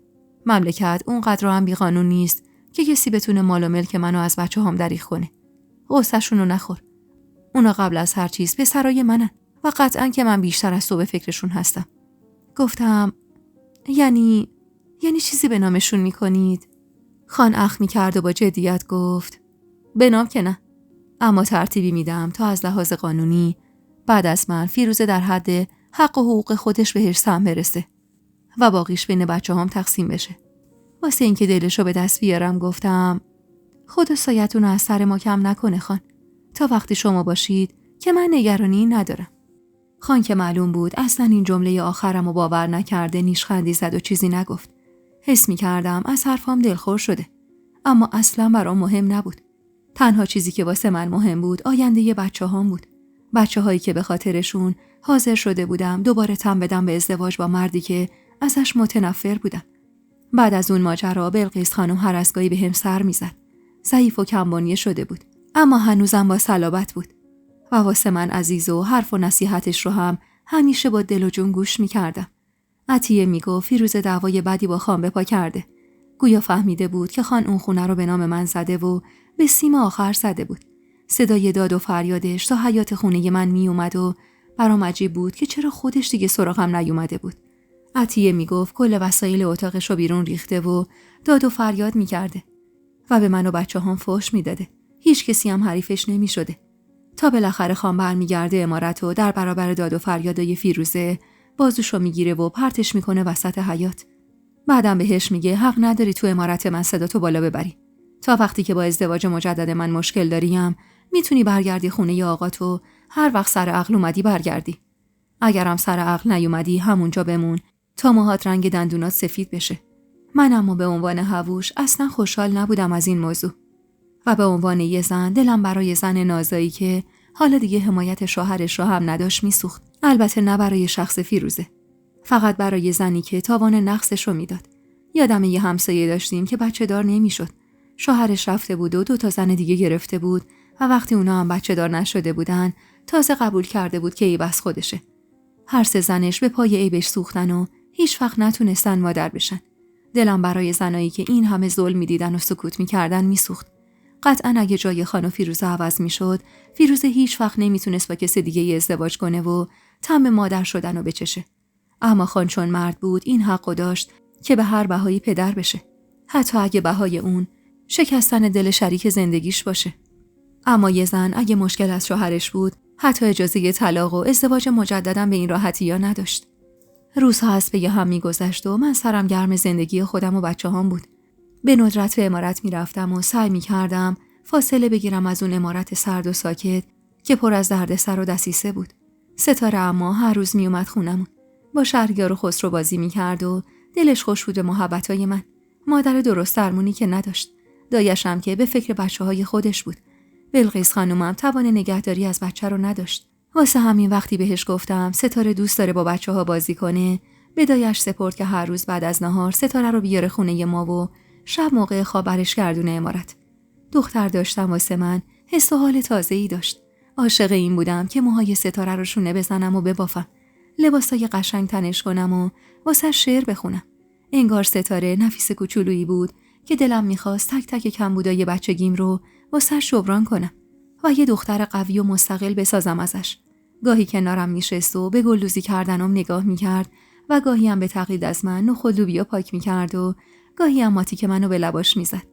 مملکت اونقدر هم بی قانون نیست که کسی بتونه مال و ملک منو از بچه‌هام دریغ کنه. غصه‌شونو نخور. اونا قبل از هر چیز پسرای منن و قطعاً که من بیشتر از تو به فکرشون هستم. گفتم یعنی چیزی به نامشون میکنید؟ خان اخ میکرد و با جدیت گفت به نام که نه، اما ترتیبی میدم تا از لحاظ قانونی بعد از من فیروزه در حد حق و حقوق خودش بهش سهم برسه و باقیش بین بچه‌هام تقسیم بشه. واسه اینکه دلشو به دست بیارم گفتم خدا سایتون رو از سر ما کم نکنه خان. تا وقتی شما باشید که من نگرانی ندارم. خان که معلوم بود اصلا این جمله آخرم رو باور نکرده نیشخندی زد و چیزی نگفت. حس می کردم از حرفام دلخور شده. اما اصلا برام مهم نبود. تنها چیزی که واسه من مهم بود آینده بچه‌هام بود. بچه‌هایی که به خاطرشون حاضر شده بودم دوباره تن بدم به ازدواج با مردی که ازش متنفر بودم. بعد از اون ماجرا بلقیس خانم هر از گاهی بهم سر میزد. ضعیف و کم‌بنیه شده بود، اما هنوزم با صلابت بود و واسه من عزیز و حرف و نصیحتش رو هم همیشه با دل و جون گوش می‌کردم. عطیه میگفت فیروزه دعوای بدی با خان بپا کرده. گویا فهمیده بود که خان اون خونه رو به نام من زده و به سیم آخر زده بود. صدای داد و فریادش تا حیاط خونه من می اومد و برام عجیب بود که چرا خودش دیگه سراغم نیومده بود. عطیه میگفت کل وسایل اتاقش رو بیرون ریخته و داد و فریاد میکرده و به من و بچه‌هام فحش میداده. هیچ کسی هم حریفش نمیشده. تا بالاخره خان برمیگرده عمارت و در برابر داد و فریادای فیروزه بازوشو میگیره و پرتش میکنه وسط حیاط. بعدم بهش میگه حق نداری تو عمارت من صداتو بالا ببری. تا وقتی که با ازدواج مجدد من مشکل داریم میتونی برگردی خونه ی آقاتو، هر وقت سر عقل اومدی برگردی. اگرم سر عقل نیومدی همونجا بمون تا موهات رنگ دندونات سفید بشه. من اما به عنوان هووش اصلا خوشحال نبودم از این موضوع. و به عنوان یه زن دلم برای زن نازایی که حالا دیگه حمایت شوهرش رو هم نداشت میسوخت. البته نه برای شخص فیروزه. فقط برای زنی که تاوان نقصش رو میداد. یادم یه همسایه داشتیم که بچه دار نمیشد. شوهرش رفته بود و 2 زن دیگه گرفته بود و وقتی اونا هم بچه دار نشده بودن تازه قبول کرده بود که عیب از خودشه. هر 3 زنش به پای عیبش سوختن و هیچ وقت نتونستن مادر بشن. دلم برای زنایی که این همه ظلم میدیدن و سکوت میکردن میسوخت. قطعاً اگه جای خانم فیروزه عوض میشد، فیروزه هیچ وقت نمیتونست با کسی دیگه ازدواج کنه و طعم مادر شدن رو بچشه. اما خان چون مرد بود این حقو داشت که به هر بهایی پدر بشه. حتی اگه بهای اون شکستن دل شریک زندگیش باشه. اما یه زن اگه مشکل از شوهرش بود، حتی اجازه طلاق و ازدواج مجددا به این راحتی یا نداشت. روزها از پی هم میگذشت و من سرم گرم زندگی خودم و بچه‌هام بود. به ندرت به عمارت میرفتم و سعی میکردم فاصله بگیرم از اون عمارت سرد و ساکت که پر از دردسر و دسیسه بود. ستاره اما هر روز میومد خونمون. با شهریار و خسرو بازی میکرد و دلش خوش بود به محبتای من. مادر درست درمونی که نداشت. دایشم که به فکر بچه‌های خودش بود. بلقیس خانومم توان نگهداری از بچه رو نداشت. واسه همین وقتی بهش گفتم ستاره دوست داره با بچه‌ها بازی کنه، به دایش سپرد که هر روز بعد از نهار ستاره رو بیاره خونه ما و شب موقع خواب برش گردونه عمارت. دختر داشتم واسه من حس و حال تازه‌ای داشت. عاشق این بودم که موهای ستاره رو شونه بزنم و ببافم. لباسای قشنگ تنش کنم و واسه شعر بخونم. انگار ستاره نفیس کوچولویی بود که دلم می‌خواست تک تک کمبودای بچگیم رو واسه جبران کنم و یه دختر قوی و مستقل بسازم ازش. گاهی کنارم میشست و به گلدوزی کردنم نگاه میکرد و گاهی هم به تقلید از من نخود لوبیا پاک میکرد و گاهی هم ماتیک منو به لباش میزد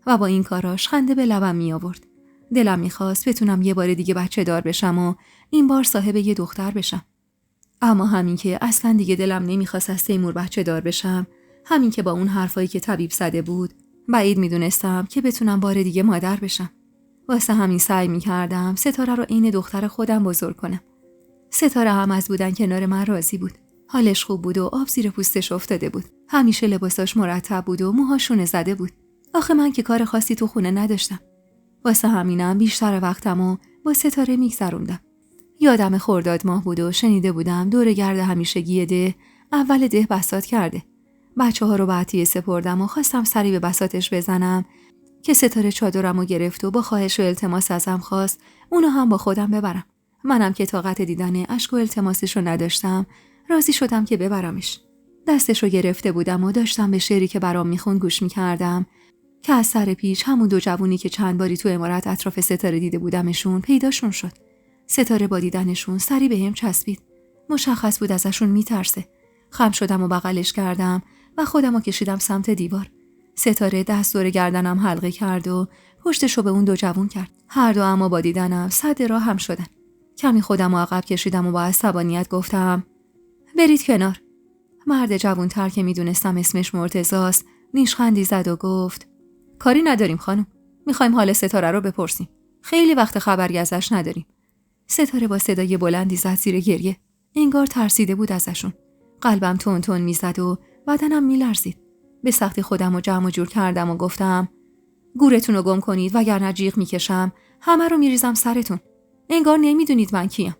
و با این کاراش خنده به لبم می آورد. دلم میخواست بتونم یه بار دیگه بچه دار بشم و این بار صاحب یه دختر بشم. اما همین که اصلا دیگه دلم نمیخواست از تیمور بچه دار بشم، همین که با اون حرفایی که طبیب زده بود بعید میدونستم که بتونم بار دیگه مادر بشم. واسه همین سعی میکردم ستاره رو عین دختر خودم بزرگ کنم. ستاره هم از بودن کنار من راضی بود. حالش خوب بود و آب زیر پوستش افتاده بود. همیشه لباساش مرتب بود و موهاشونه زده بود. آخه من که کار خاصی تو خونه نداشتم. واسه همینم بیشتر وقتمو با ستاره میگذروندم. یادم خرداد ماه بود و شنیده بودم دور گرد همیشگی ده اول ده بساط کرده. بچه‌ها رو به عطیه سپردم و خواستم سری به بساطش بزنم که ستاره چادرمو گرفت و با خواهش و التماس ازم خواست اونو هم با خودم ببرم. منم که طاقت دیدن اشک و التماسشو نداشتم، راضی شدم که ببرمش. دستشو گرفته بودم و داشتم به شعری که برام میخوند گوش میکردم که از سر پیش همون 2 جوونی که چند باری تو عمارت اطراف ستاره دیده بودمشون پیداشون شد. ستاره با دیدنشون سری بهم چسبید. مشخص بود ازشون میترسه. خم شدم و بغلش کردم و خودمو کشیدم سمت دیوار. ستاره دست دور گردنم حلقه کرد و پشتشو به اون 2 جوون کرد. هر دو اما با دیدنم صد راه هم شدن. کمی خودمو عقب کشیدم و با عصبانیت گفتم برید کنار. مرد جوون‌تر که میدونستم اسمش مرتضاست نیشخندی زد و گفت کاری نداریم خانم. میخوایم حال ستاره رو بپرسیم. خیلی وقت خبری ازش نداریم. ستاره با صدای بلندی زد زیر گریه. انگار ترسیده بود ازشون. قلبم تون تون میزد و بدنم میلرزید. به سختی خودم رو جمع و جور کردم و گفتم گورتون رو گم کنید وگرنه جیغ میکشم، همه رو میریزم سرتون. انگار نمیدونید من کیم.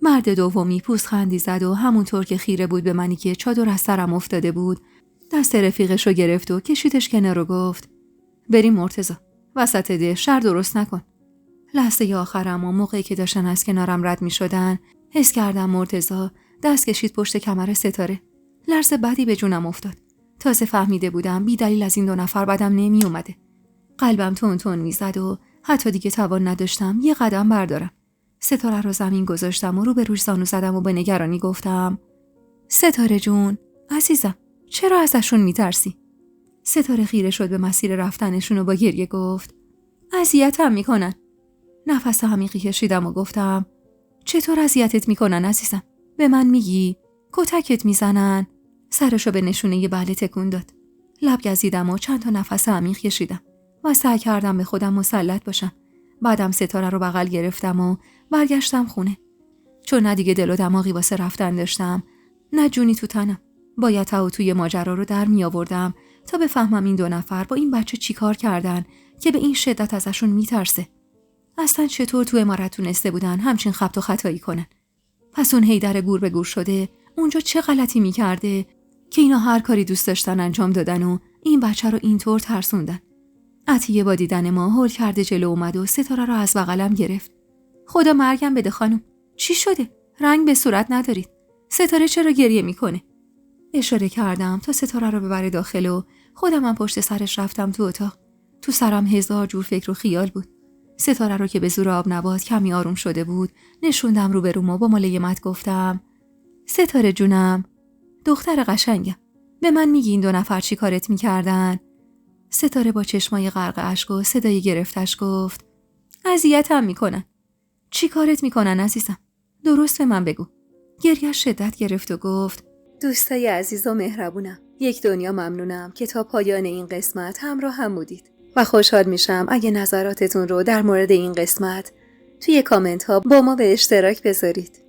مرد دومی پوزخندی زد و همونطور که خیره بود به منی که چادر از سرم افتاده بود دست رفیقش رو گرفت و کشیدش کنار و گفت بریم مرتضی، وسط ده شر درست نکن. لحظه آخرم و موقعی که داشتن از کنارم رد میشدن حس کردم مرتضی دست کشید پشت کمر ستاره. لرز بدی به جونم افتاد. تازه فهمیده بودم بی دلیل از این 2 نفر بدم نمی اومده. قلبم تون تون میزد و حتی دیگه توان نداشتم یه قدم بردارم. ستاره رو زمین گذاشتم و رو به روش زانو زدم و به نگرانی گفتم ستاره جون عزیزم چرا ازشون میترسی؟ ستاره خیره شد به مسیر رفتنشون و با گریه گفت اذیتم میکنن. نفس عمیقی کشیدم و گفتم چطور اذیتت میکنن عزیزم؟ به من میگی؟ کتکت میزنن؟ سرشو به نشونه بله تکون داد. لب گزیدم و چند تا نفس عمیق کشیدم و سعی کردم به خودم مسلط باشم. بعدم ستاره رو بغل گرفتم و برگشتم خونه. چون نه دیگه دل و دماغی واسه رفتن داشتم، نه جونی تو تنم. باید توی ماجرا رو در می آوردم تا بفهمم این 2 نفر با این بچه چی کار کردن که به این شدت ازشون میترسه. اصلا چطور تو عمارت تونسته بودن همچین خبط و خطایی کنن؟ پس اون حیدر گور به گور شده اونجا چه غلطی میکرده که اینا هر کاری دوست داشتن انجام دادن و این بچه رو اینطور ترسوندن؟ عطیه با دیدن ما هول کرده جلو اومد و ستاره رو از بغلم گرفت. خدا مرگم بده خانم، چی شده؟ رنگ به صورت ندارید. ستاره چرا گریه میکنه؟ اشاره کردم تا ستاره رو ببره داخل و خودم پشت سرش رفتم تو اتاق. تو سرم 1000 جور فکر و خیال بود. ستاره رو که به زور آب نبات کمی آروم شده بود نشوندم روبروم و با ملایمت گفتم: ستاره جونم، دختر قشنگم، به من میگی این 2 نفر چی کارت میکردن؟ ستاره با چشمای غرق اشک و صدای گرفتش گفت: اذیتم میکنن. چی کارت میکنن عزیزم؟ درست به من بگو. گریه‌اش شدت گرفت و گفت: دوستای عزیز و مهربونم، یک دنیا ممنونم که تا پایان این قسمت همراه هم بودید و خوشحال میشم اگه نظراتتون رو در مورد این قسمت توی کامنت ها با ما به اشتراک بذارید.